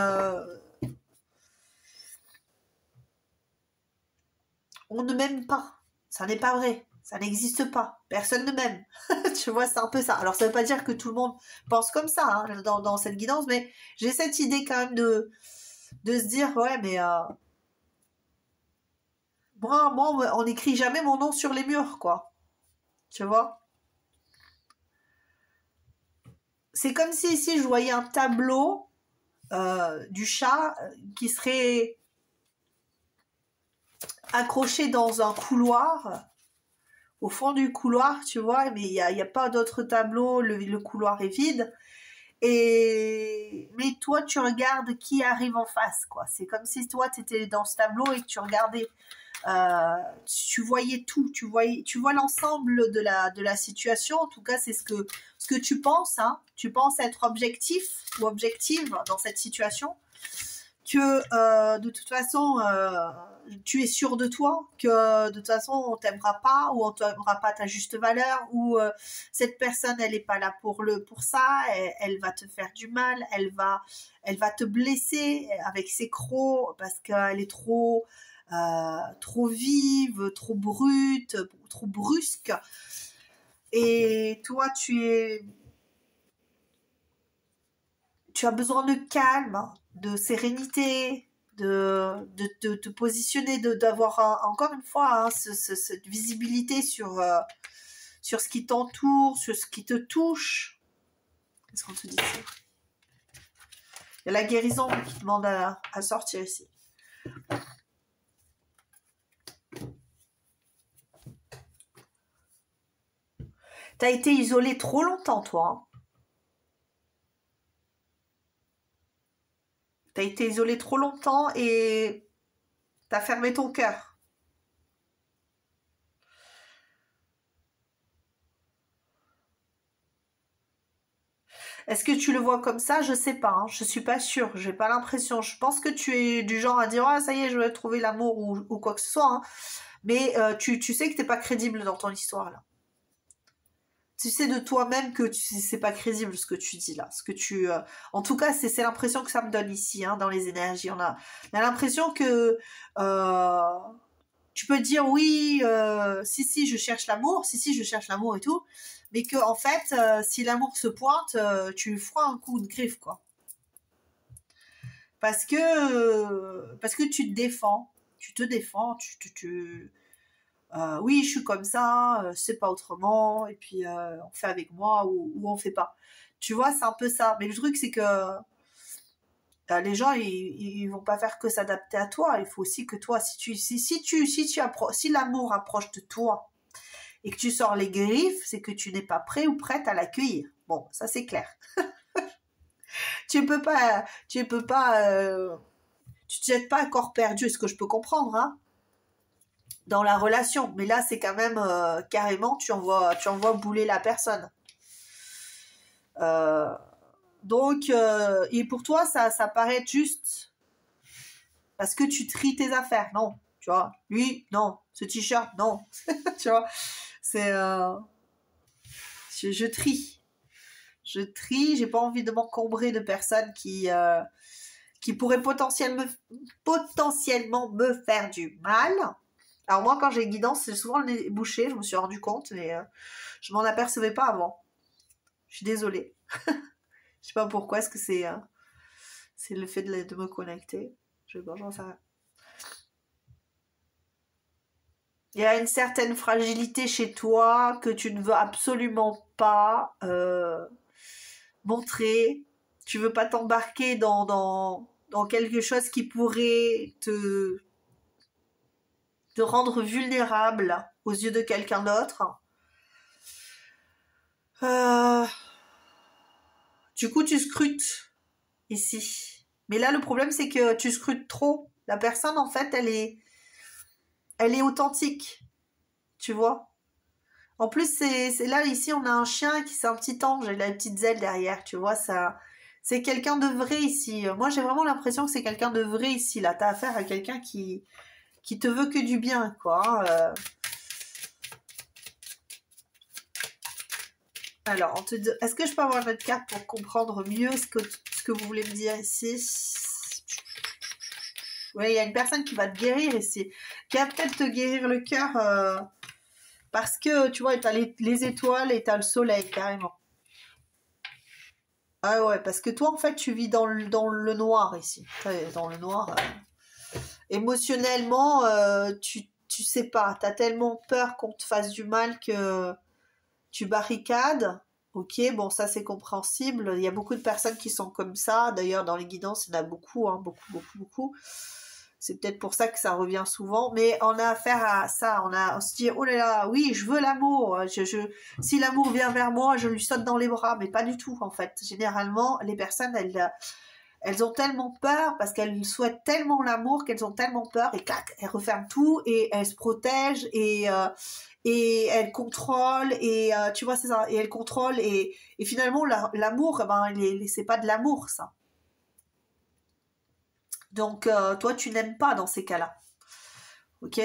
Speaker 1: on ne m'aime pas, ça n'est pas vrai, ça n'existe pas, personne ne m'aime. Tu vois, c'est un peu ça. Alors ça veut pas dire que tout le monde pense comme ça hein, dans cette guidance, mais j'ai cette idée quand même de se dire ouais mais moi on n'écrit jamais mon nom sur les murs quoi, tu vois. C'est comme si ici je voyais un tableau du chat qui serait accroché dans un couloir, au fond du couloir, tu vois, mais il y a pas d'autre tableau, le couloir est vide. Mais toi, tu regardes qui arrive en face, quoi. C'est comme si toi, tu étais dans ce tableau et que tu regardais, tu voyais tout, tu vois l'ensemble de la situation. En tout cas, c'est ce que tu penses, hein. Tu penses être objectif ou objective dans cette situation. Que de toute façon tu es sûr de toi, que de toute façon on t'aimera pas ou on t'aimera pas ta juste valeur ou cette personne elle est pas là pour ça, elle va te faire du mal, elle va te blesser avec ses crocs parce qu'elle est trop vive, trop brute, trop brusque et toi tu as besoin de calme, de sérénité, de te positionner, d'avoir encore une fois hein, cette visibilité sur ce qui t'entoure, sur ce qui te touche. Qu'est-ce qu'on te dit ça? Il y a la guérison qui demande à sortir ici. T'as été isolé trop longtemps, toi. Hein. T'as été isolé trop longtemps et T'as fermé ton cœur. Est-ce que tu le vois comme ça? Je sais pas, hein. Je suis pas sûre. J'ai pas l'impression. Je pense que tu es du genre à dire ah ça y est, je vais trouver l'amour ou quoi que ce soit, hein. Mais tu sais que t'es pas crédible dans ton histoire là. Tu sais de toi-même que c'est pas crédible ce que tu dis là. En tout cas, c'est l'impression que ça me donne ici, hein, dans les énergies. On a l'impression que euh, tu peux dire oui, si, je cherche l'amour, si, je cherche l'amour et tout, mais que en fait, si l'amour se pointe, tu lui feras un coup de griffe, quoi. Parce que tu te défends, oui, je suis comme ça, c'est pas autrement, et puis on fait avec moi ou on fait pas. Tu vois, c'est un peu ça. Mais le truc, c'est que les gens, ils vont pas faire que s'adapter à toi. Il faut aussi que toi, si l'amour approche de toi et que tu sors les griffes, c'est que tu n'es pas prêt ou prête à l'accueillir. Bon, ça c'est clair. Tu te jettes pas à corps perdu, ce que je peux comprendre, hein, dans la relation. Mais là, c'est quand même carrément, tu envoies bouler la personne. Euh, et pour toi, ça paraît juste parce que tu tries tes affaires, non. Tu vois, lui, non. Ce t-shirt, non. Tu vois, c'est... je trie. Je trie, j'ai pas envie de m'encombrer de personnes qui pourraient potentiellement me faire du mal. Alors moi, quand j'ai guidance, c'est souvent le nez bouché, je me suis rendu compte, mais je m'en apercevais pas avant. Je suis désolée. Je sais pas pourquoi, est-ce que c'est le fait de me connecter. J'en sais rien. Il y a une certaine fragilité chez toi que tu ne veux absolument pas montrer. Tu veux pas t'embarquer dans quelque chose qui pourrait te rendre vulnérable aux yeux de quelqu'un d'autre. Euh, du coup, tu scrutes ici. Mais là, le problème, c'est que tu scrutes trop. La personne, en fait, elle est authentique. Tu vois? En plus, c'est là, ici, on a un chien qui c'est un petit ange, il a une petite aile derrière, tu vois, ça. C'est quelqu'un de vrai ici. Moi, j'ai vraiment l'impression que c'est quelqu'un de vrai ici. Là, t'as affaire à quelqu'un qui te veut que du bien, quoi, hein. Alors, est-ce que je peux avoir votre carte pour comprendre mieux ce que vous voulez me dire ici? Oui, il y a une personne qui va te guérir ici, qui va peut-être te guérir le cœur parce que, tu vois, t'as les étoiles et t'as le soleil, carrément. Ah ouais, parce que toi, en fait, tu vis dans le noir ici. Dans le noir. Émotionnellement, tu sais pas. T'as tellement peur qu'on te fasse du mal que tu barricades. Ok, bon, ça c'est compréhensible. Il y a beaucoup de personnes qui sont comme ça. D'ailleurs, dans les guidances, il y en a beaucoup, hein, beaucoup, beaucoup, beaucoup. C'est peut-être pour ça que ça revient souvent. Mais on a affaire à ça. On se dit, oh là là, oui, je veux l'amour. Si l'amour vient vers moi, je lui saute dans les bras. Mais pas du tout, en fait. Généralement, les personnes, elles ont tellement peur parce qu'elles souhaitent tellement l'amour qu'elles ont tellement peur et clac, elles referment tout et elles se protègent et elles contrôlent et tu vois c'est ça et elles contrôlent et finalement l'amour c'est pas de l'amour ça. Donc toi tu n'aimes pas dans ces cas-là, ok.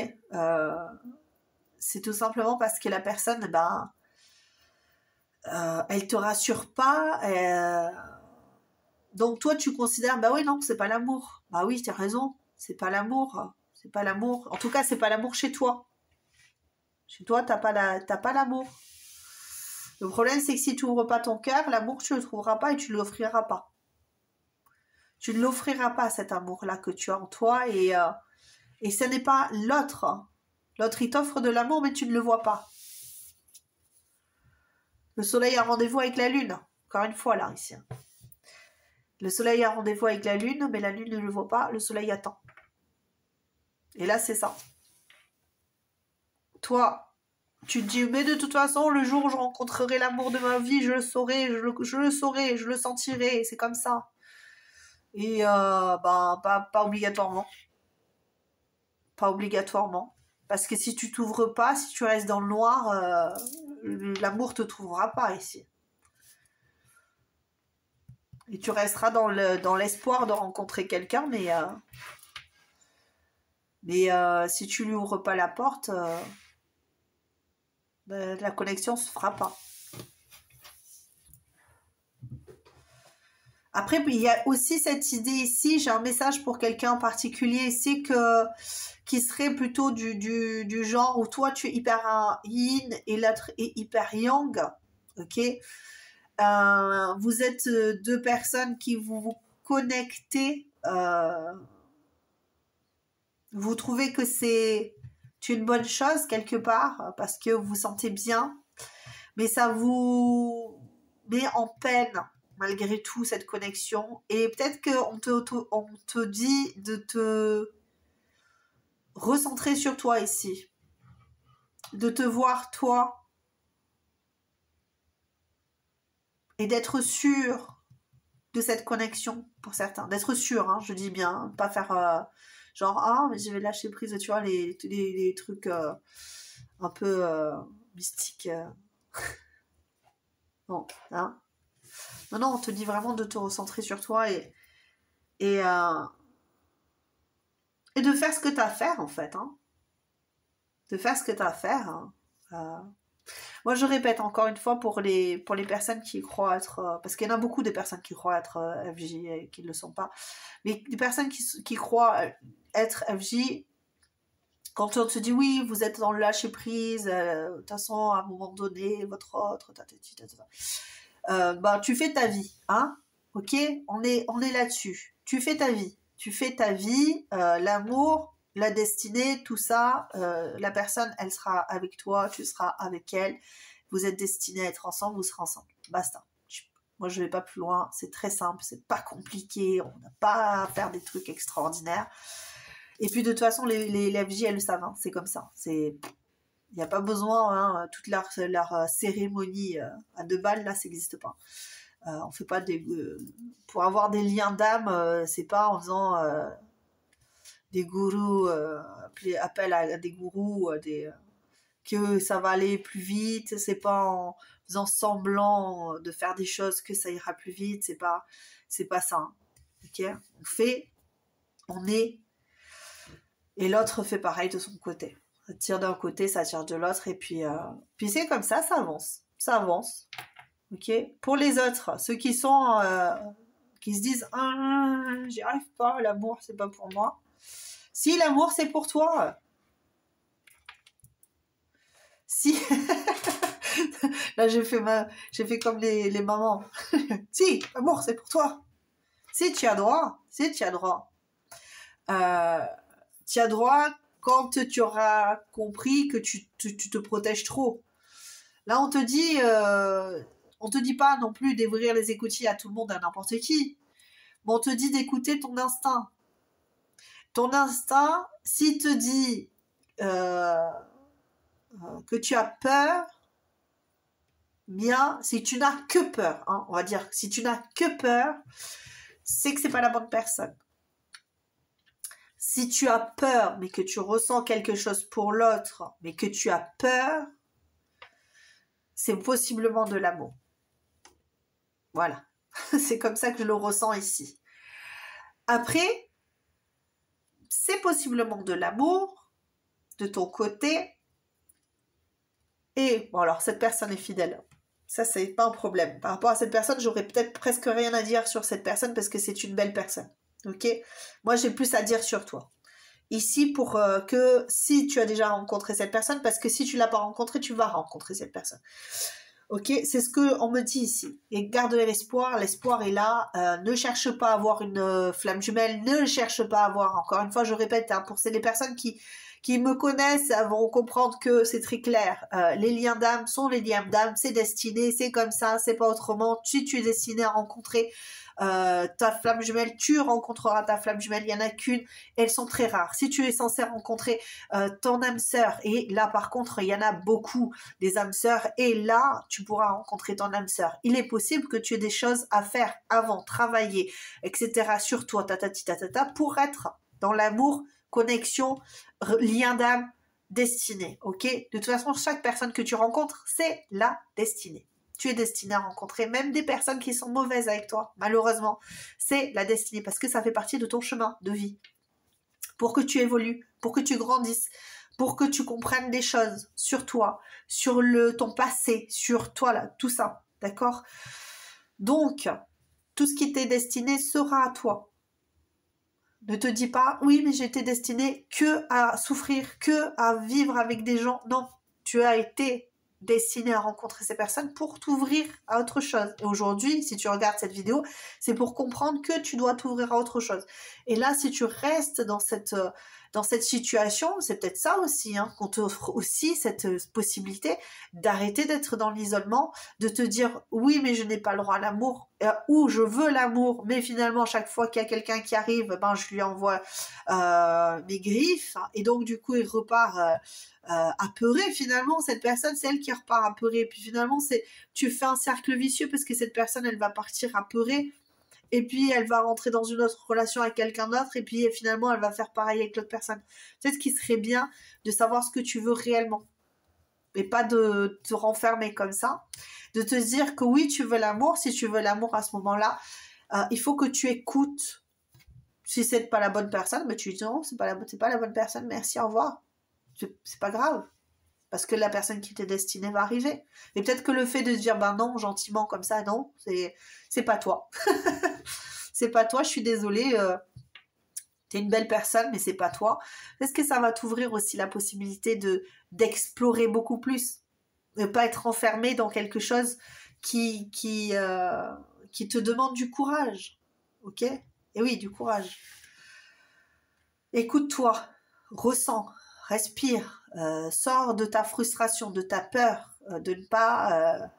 Speaker 1: C'est tout simplement parce que la personne elle te rassure pas. Donc toi tu considères bah oui non c'est pas l'amour. Bah oui t'as raison, c'est pas l'amour, c'est pas l'amour. En tout cas c'est pas l'amour chez toi. Chez toi t'as pas l'amour. Le problème c'est que si tu ouvres pas ton cœur, l'amour tu le trouveras pas et tu l'offriras pas. Tu ne l'offriras pas cet amour là que tu as en toi et ce n'est pas l'autre. L'autre il t'offre de l'amour mais tu ne le vois pas. Le soleil a rendez-vous avec la lune. Encore une fois là ici. Le soleil a rendez-vous avec la lune, mais la lune ne le voit pas, le soleil attend. Et là, c'est ça. Toi, tu te dis, mais de toute façon, le jour où je rencontrerai l'amour de ma vie, je le saurai, je le saurai, je le sentirai, c'est comme ça. Et pas obligatoirement. pas obligatoirement. Parce que si tu t'ouvres pas, si tu restes dans le noir, l'amour te trouvera pas ici. Et tu resteras dans l'espoir de rencontrer quelqu'un, mais si tu lui ouvres pas la porte, la connexion se fera pas. Après, il y a aussi cette idée ici, j'ai un message pour quelqu'un en particulier ici qui serait plutôt du genre où toi tu es hyper yin et l'autre est hyper yang, ok? Vous êtes deux personnes qui vous connectez, vous trouvez que c'est une bonne chose quelque part parce que vous vous sentez bien, mais ça vous met en peine malgré tout cette connexion, et peut-être qu'on te dit de te recentrer sur toi ici, de te voir toi et d'être sûr de cette connexion pour certains, d'être sûr, hein, je dis bien, pas faire genre mais je vais lâcher prise, tu vois, les trucs un peu mystiques. Non, hein. Non, on te dit vraiment de te recentrer sur toi et de faire ce que tu as à faire, en fait. Hein. De faire ce que tu as à faire. Hein. Moi, je répète encore une fois pour les personnes qui croient être... parce qu'il y en a beaucoup de personnes qui croient être FJ et qui ne le sont pas. Mais des personnes qui croient être FJ, quand on te dit oui, vous êtes dans le lâcher-prise, de toute façon, à un moment donné, votre autre... tu fais ta vie, hein, ok, on est là-dessus. Tu fais ta vie, l'amour, la destinée, tout ça, la personne, elle sera avec toi, tu seras avec elle, vous êtes destinés à être ensemble, vous serez ensemble, basta. Moi, je vais pas plus loin, c'est très simple, c'est pas compliqué, on n'a pas à faire des trucs extraordinaires. Et puis, de toute façon, les FJ, elles le savent, hein, c'est comme ça, il n'y a pas besoin, hein, toute leur cérémonie à 2 balles, là, ça n'existe pas. On fait pas pour avoir des liens d'âme, c'est pas en faisant des gourous, appel à des gourous, que ça va aller plus vite, c'est pas en faisant semblant de faire des choses que ça ira plus vite, c'est pas ça. Hein. Ok, on est, et l'autre fait pareil de son côté. Ça tire d'un côté, ça tire de l'autre, et puis c'est comme ça avance. Ok. Pour les autres, ceux qui sont qui se disent j'y arrive pas, l'amour c'est pas pour moi. Si l'amour c'est pour toi, si là j'ai fait comme les mamans. Si l'amour c'est pour toi, si tu as droit, tu as droit quand tu auras compris que tu te protèges trop. Là, on te dit pas non plus d'ouvrir les écoutilles à tout le monde, à n'importe qui. Mais on te dit d'écouter ton instinct. Ton instinct, s'il te dit que tu as peur, bien, si tu n'as que peur, hein, on va dire, si tu n'as que peur, c'est que c'est pas la bonne personne. Si tu as peur, mais que tu ressens quelque chose pour l'autre, mais que tu as peur, c'est possiblement de l'amour. Voilà. C'est comme ça que je le ressens ici. Après, c'est possiblement de l'amour de ton côté. Et, bon alors, cette personne est fidèle. Ça, c'est pas un problème. Par rapport à cette personne, j'aurais peut-être presque rien à dire sur cette personne parce que c'est une belle personne. Ok ? Moi, j'ai plus à dire sur toi. Ici, pour que si tu as déjà rencontré cette personne, parce que si tu l'as pas rencontrée, tu vas rencontrer cette personne. Ok, c'est ce qu'on me dit ici. Et garde l'espoir est là. Ne cherche pas à avoir une flamme jumelle, ne cherche pas à avoir, encore une fois, je répète, hein, pour les personnes qui me connaissent vont comprendre que c'est très clair. Les liens d'âme sont les liens d'âme, c'est destiné, c'est comme ça, c'est pas autrement. Si tu es destiné à rencontrer ta flamme jumelle, tu rencontreras ta flamme jumelle, il n'y en a qu'une, elles sont très rares. Si tu es censé rencontrer ton âme sœur, et là par contre il y en a beaucoup des âmes sœurs, et là tu pourras rencontrer ton âme sœur. Il est possible que tu aies des choses à faire avant, travailler, etc. sur toi, pour être dans l'amour connexion, lien d'âme, destinée, ok? De toute façon, chaque personne que tu rencontres, c'est la destinée. Tu es destiné à rencontrer même des personnes qui sont mauvaises avec toi, malheureusement. C'est la destinée, parce que ça fait partie de ton chemin de vie. Pour que tu évolues, pour que tu grandisses, pour que tu comprennes des choses sur toi, sur ton passé, sur toi, là, tout ça, d'accord? Donc, tout ce qui t'est destiné sera à toi. Ne te dis pas, oui, mais j'étais destinée que à souffrir, que à vivre avec des gens. Non, tu as été destiné à rencontrer ces personnes pour t'ouvrir à autre chose. Et aujourd'hui, si tu regardes cette vidéo, c'est pour comprendre que tu dois t'ouvrir à autre chose. Et là, si tu restes dans cette situation, c'est peut-être ça aussi, hein, qu'on t'offre aussi cette possibilité d'arrêter d'être dans l'isolement, de te dire oui mais je n'ai pas le droit à l'amour, ou je veux l'amour, mais finalement chaque fois qu'il y a quelqu'un qui arrive, ben je lui envoie mes griffes, et donc du coup il repart apeuré. Finalement cette personne c'est elle qui repart apeurée, puis finalement tu fais un cercle vicieux parce que cette personne elle va partir apeurée, et puis elle va rentrer dans une autre relation avec quelqu'un d'autre, et puis finalement elle va faire pareil avec l'autre personne. Peut-être qu'il serait bien de savoir ce que tu veux réellement, et pas de te renfermer comme ça, de te dire que oui tu veux l'amour. Si tu veux l'amour à ce moment-là, il faut que tu écoutes. Si c'est pas la bonne personne, mais tu dis non, c'est pas la bonne personne, merci, au revoir. C'est pas grave, parce que la personne qui t'est destinée va arriver. Et peut-être que le fait de dire ben non, gentiment comme ça, non, c'est pas toi. C'est pas toi, je suis désolée, t'es une belle personne, mais c'est pas toi. Est-ce que ça va t'ouvrir aussi la possibilité d'explorer beaucoup plus, ne pas être enfermé dans quelque chose qui te demande du courage, ok? Et oui, du courage. Écoute-toi, ressens, respire, sors de ta frustration, de ta peur, de ne pas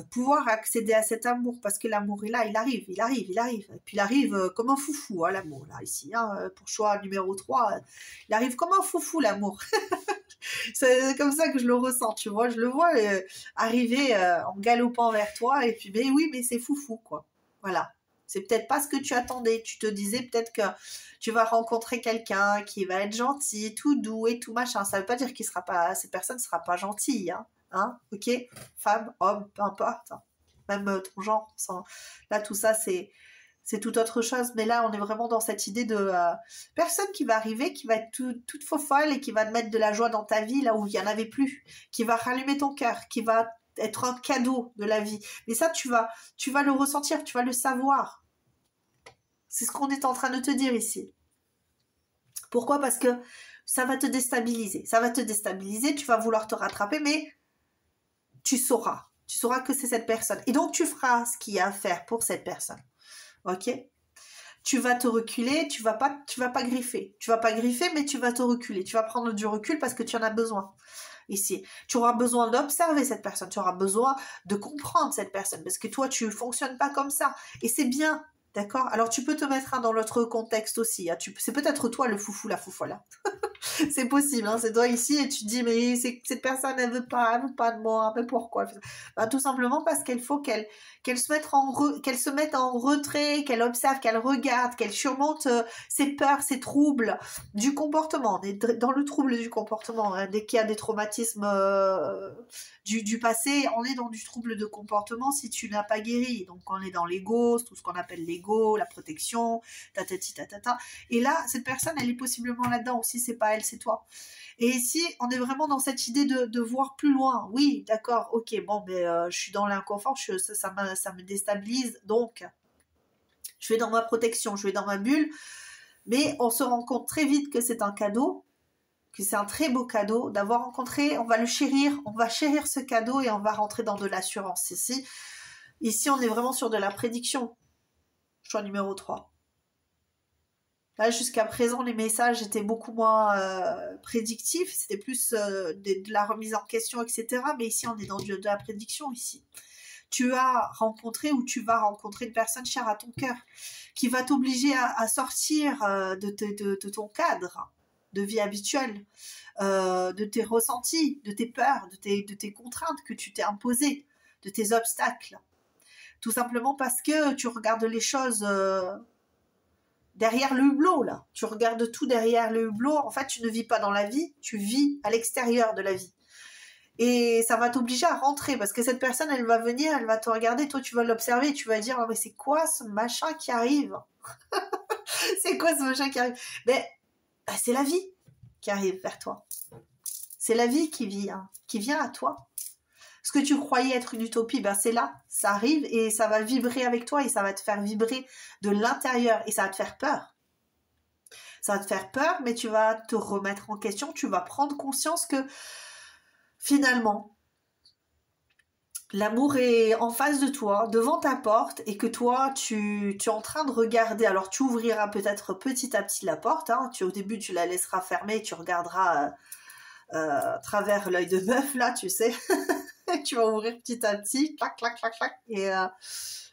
Speaker 1: pouvoir accéder à cet amour, parce que l'amour est là, il arrive, et puis il arrive comme un foufou, hein, l'amour, là, ici, hein, pour choix numéro 3, il arrive comme un foufou, l'amour. C'est comme ça que je le ressens, tu vois, je le vois arriver en galopant vers toi, et puis, mais oui, mais c'est foufou, quoi, voilà. C'est peut-être pas ce que tu attendais, tu te disais peut-être que tu vas rencontrer quelqu'un qui va être gentil, tout doux et tout machin, ça veut pas dire cette personne sera pas gentille, hein, ok, femme, homme, peu importe, hein. Même ton genre, là tout ça c'est tout autre chose, mais là on est vraiment dans cette idée de personne qui va arriver, qui va être toute faux folle et qui va te mettre de la joie dans ta vie là où il y en avait plus, qui va rallumer ton cœur, qui va être un cadeau de la vie. Mais ça tu vas le ressentir, tu vas le savoir. C'est ce qu'on est en train de te dire ici. Pourquoi? Parce que ça va te déstabiliser, tu vas vouloir te rattraper, mais tu sauras que c'est cette personne. Et donc, tu feras ce qu'il y a à faire pour cette personne. Ok? Tu vas te reculer, tu vas pas griffer. Tu vas pas griffer, mais tu vas te reculer. Tu vas prendre du recul parce que tu en as besoin. Ici, tu auras besoin d'observer cette personne. Tu auras besoin de comprendre cette personne parce que toi, tu fonctionnes pas comme ça. Et c'est bien. D'accord? Alors, tu peux te mettre dans l'autre contexte aussi. Hein. C'est peut-être toi le foufou, la foufola. C'est possible, hein, c'est toi ici et tu te dis mais cette personne elle veut pas de moi, mais pourquoi? Ben, tout simplement parce qu'il faut qu'elle se mette en retrait, qu'elle observe, qu'elle regarde, qu'elle surmonte ses peurs, ses troubles du comportement. On est dans le trouble du comportement, hein. Dès qu'il y a des traumatismes du passé, on est dans du trouble de comportement si tu n'as pas guéri. Donc on est dans l'ego, tout ce qu'on appelle l'ego, la protection, tatati tatata. Et là, cette personne, elle est possiblement là-dedans aussi, c'est pas elle, c'est toi. Et ici, on est vraiment dans cette idée de voir plus loin. Oui, d'accord, ok, bon, mais je suis dans l'inconfort, ça me déstabilise, donc je vais dans ma protection, je vais dans ma bulle, mais on se rend compte très vite que c'est un cadeau, que c'est un très beau cadeau d'avoir rencontré, on va chérir ce cadeau et on va rentrer dans de l'assurance ici. Ici, on est vraiment sur de la prédiction. Choix numéro 3. Là, jusqu'à présent, les messages étaient beaucoup moins prédictifs. C'était plus de la remise en question, etc. Mais ici, on est dans de la prédiction, ici. Tu as rencontré ou tu vas rencontrer une personne chère à ton cœur qui va t'obliger à sortir de ton cadre de vie habituelle, de tes ressentis, de tes peurs, de tes contraintes que tu t'es imposées, de tes obstacles. Tout simplement parce que tu regardes les choses derrière le hublot, là. Tu regardes tout derrière le hublot. En fait, tu ne vis pas dans la vie, tu vis à l'extérieur de la vie. Et ça va t'obliger à rentrer parce que cette personne, elle va venir, elle va te regarder, toi, tu vas l'observer, tu vas dire, oh, mais c'est quoi ce machin qui arrive? C'est quoi ce machin qui arrive? Mais c'est la vie qui arrive vers toi. C'est la vie qui vient à toi. Ce que tu croyais être une utopie, c'est là, ça arrive et ça va vibrer avec toi et ça va te faire vibrer de l'intérieur et ça va te faire peur. Ça va te faire peur, mais tu vas te remettre en question, tu vas prendre conscience que finalement, l'amour est en face de toi, devant ta porte, et que toi, tu es en train de regarder. Alors, tu ouvriras peut-être petit à petit la porte. Au début, tu la laisseras fermée, tu regarderas à travers l'œil de bœuf, là, tu sais. Tu vas ouvrir petit à petit, clac, clac, clac, clac. Et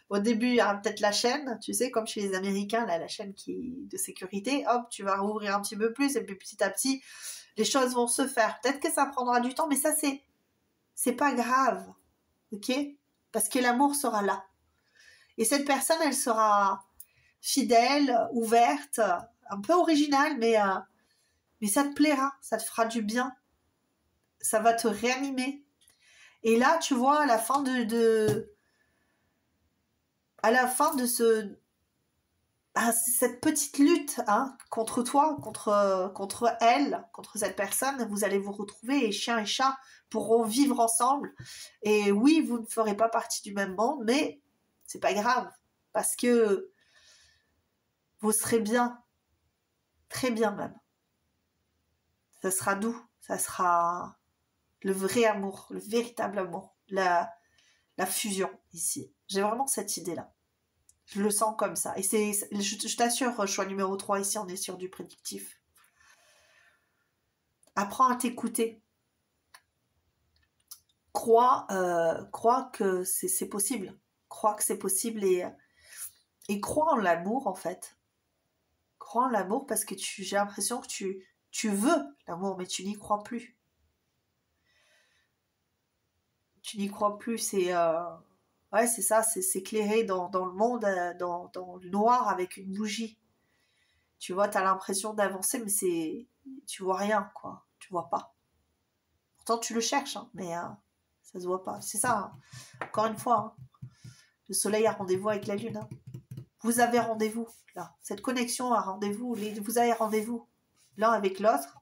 Speaker 1: au début, il y aura peut-être la chaîne, tu sais, comme chez les Américains, là, la chaîne de sécurité. Hop, tu vas rouvrir un petit peu plus, et puis petit à petit, les choses vont se faire. Peut-être que ça prendra du temps, mais ça, c'est pas grave. Ok? Parce que l'amour sera là. Et cette personne, elle sera fidèle, ouverte, un peu originale, mais ça te plaira, ça te fera du bien. Ça va te réanimer. Et là, tu vois, à la fin de cette petite lutte contre toi, contre elle, contre cette personne, vous allez vous retrouver et chien et chat pourront vivre ensemble. Et oui, vous ne ferez pas partie du même monde, mais c'est pas grave parce que vous serez bien, très bien même. Ça sera doux, ça sera le vrai amour, le véritable amour, la fusion ici. J'ai vraiment cette idée-là. Je le sens comme ça. Et je t'assure, choix numéro 3, ici, on est sur du prédictif. Apprends à t'écouter. Crois que c'est possible. Crois que c'est possible et crois en l'amour, en fait. Crois en l'amour parce que j'ai l'impression que tu veux l'amour, mais tu n'y crois plus. Tu n'y crois plus, ouais, c'est ça, c'est s'éclairer dans le monde, dans le noir avec une bougie. Tu vois, t'as l'impression d'avancer, mais tu vois rien, quoi. Tu vois pas. Pourtant, tu le cherches, mais ça se voit pas. C'est ça, encore une fois, le soleil a rendez-vous avec la lune. Vous avez rendez-vous, là. Cette connexion a rendez-vous. Vous avez rendez-vous l'un avec l'autre.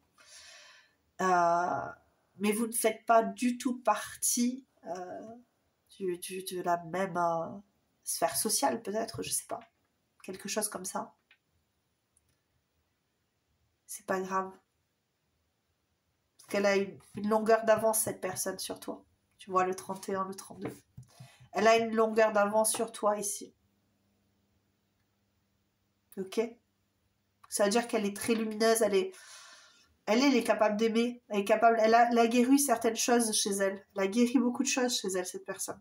Speaker 1: Mais vous ne faites pas du tout partie de la même sphère sociale, peut-être, je sais pas. Quelque chose comme ça. C'est pas grave. Parce qu'elle a une longueur d'avance, cette personne, sur toi. Tu vois, le 31, le 32. Elle a une longueur d'avance sur toi ici. Ok? Ça veut dire qu'elle est très lumineuse, elle est capable d'aimer, elle a guéri certaines choses chez elle. Elle a guéri beaucoup de choses chez elle, cette personne.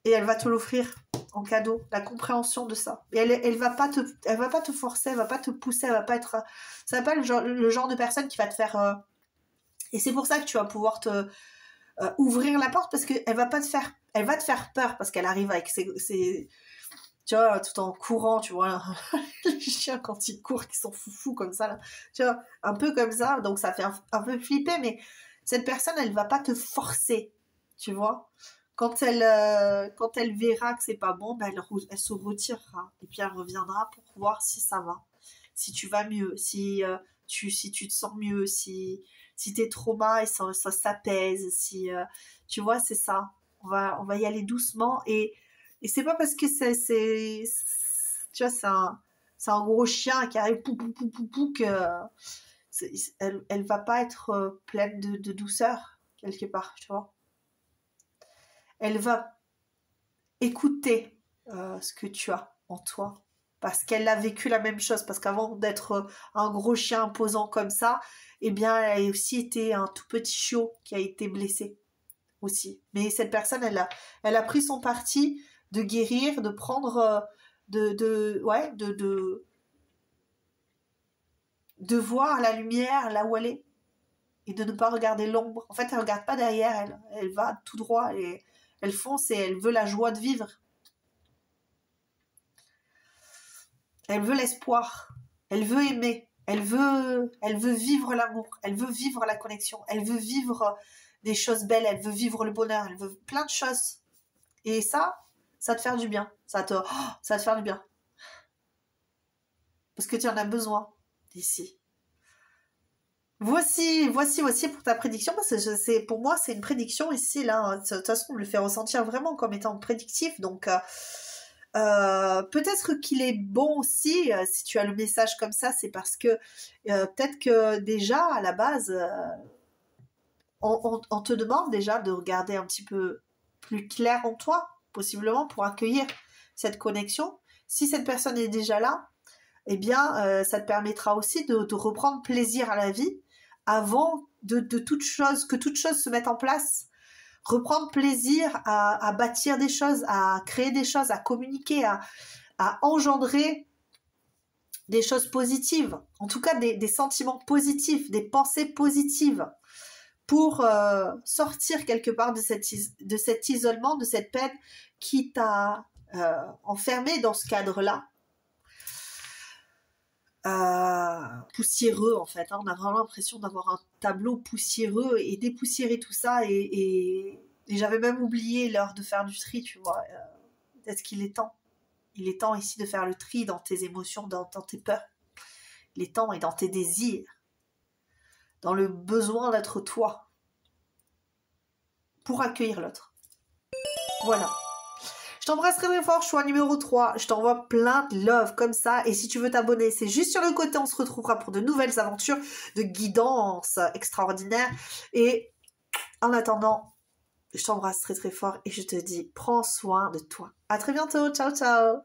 Speaker 1: Et elle va te l'offrir en cadeau, la compréhension de ça. Et elle va pas te forcer, elle va pas te pousser, ça va pas être le genre de personne qui va te faire... Et c'est pour ça que tu vas pouvoir te ouvrir la porte parce qu'elle va te faire peur parce qu'elle arrive avec ses tu vois, tout en courant, tu vois, les chiens quand ils courent, qui sont foufous comme ça, là. Tu vois, un peu comme ça, donc ça fait un peu flipper, mais cette personne, elle va pas te forcer, tu vois. Quand elle verra que c'est pas bon, elle se retirera, et puis elle reviendra pour voir si ça va, si tu vas mieux, si tu te sens mieux, si tes traumas, ça s'apaise, tu vois, c'est ça. On va y aller doucement, et c'est pas parce que tu vois, c'est un gros chien qui arrive pou que elle va pas être pleine de douceur quelque part, tu vois. Elle va écouter ce que tu as en toi parce qu'elle a vécu la même chose, parce qu'avant d'être un gros chien imposant comme ça, eh bien elle a aussi été un tout petit chiot qui a été blessé aussi. Mais cette personne, elle a pris son parti de guérir, de prendre, de voir la lumière là où elle est et de ne pas regarder l'ombre. En fait, elle regarde pas derrière elle va tout droit et elle fonce et elle veut la joie de vivre. Elle veut l'espoir. Elle veut aimer. Elle veut vivre l'amour. Elle veut vivre la connexion. Elle veut vivre des choses belles. Elle veut vivre le bonheur. Elle veut plein de choses. Et ça te fait du bien. Ça va te faire du bien. Parce que tu en as besoin d'ici. Voici pour ta prédiction, parce que pour moi, c'est une prédiction ici, là. De toute façon, on me le fait ressentir vraiment comme étant prédictif. Donc, peut-être qu'il est bon aussi, si tu as le message comme ça, c'est parce que peut-être que déjà, à la base, on te demande déjà de regarder un petit peu plus clair en toi, possiblement, pour accueillir cette connexion. Si cette personne est déjà là, eh bien, ça te permettra aussi de reprendre plaisir à la vie avant que toute chose se mette en place. Reprendre plaisir à bâtir des choses, à créer des choses, à communiquer, à engendrer des choses positives. En tout cas, des sentiments positifs, des pensées positives pour sortir quelque part de cet isolement, de cette peine qui t'a enfermé dans ce cadre-là. Poussiéreux en fait, hein. On a vraiment l'impression d'avoir un tableau poussiéreux et dépoussiérer tout ça et j'avais même oublié l'heure de faire du tri, tu vois. Est-ce qu'il est temps? Il est temps ici de faire le tri dans tes émotions, dans tes peurs. Il est temps et dans tes désirs, dans le besoin d'être toi pour accueillir l'autre. Voilà. Je t'embrasse très très fort, choix numéro 3. Je t'envoie plein de love comme ça. Et si tu veux t'abonner, c'est juste sur le côté. On se retrouvera pour de nouvelles aventures de guidance extraordinaire. Et en attendant, je t'embrasse très très fort et je te dis, prends soin de toi. À très bientôt. Ciao, ciao.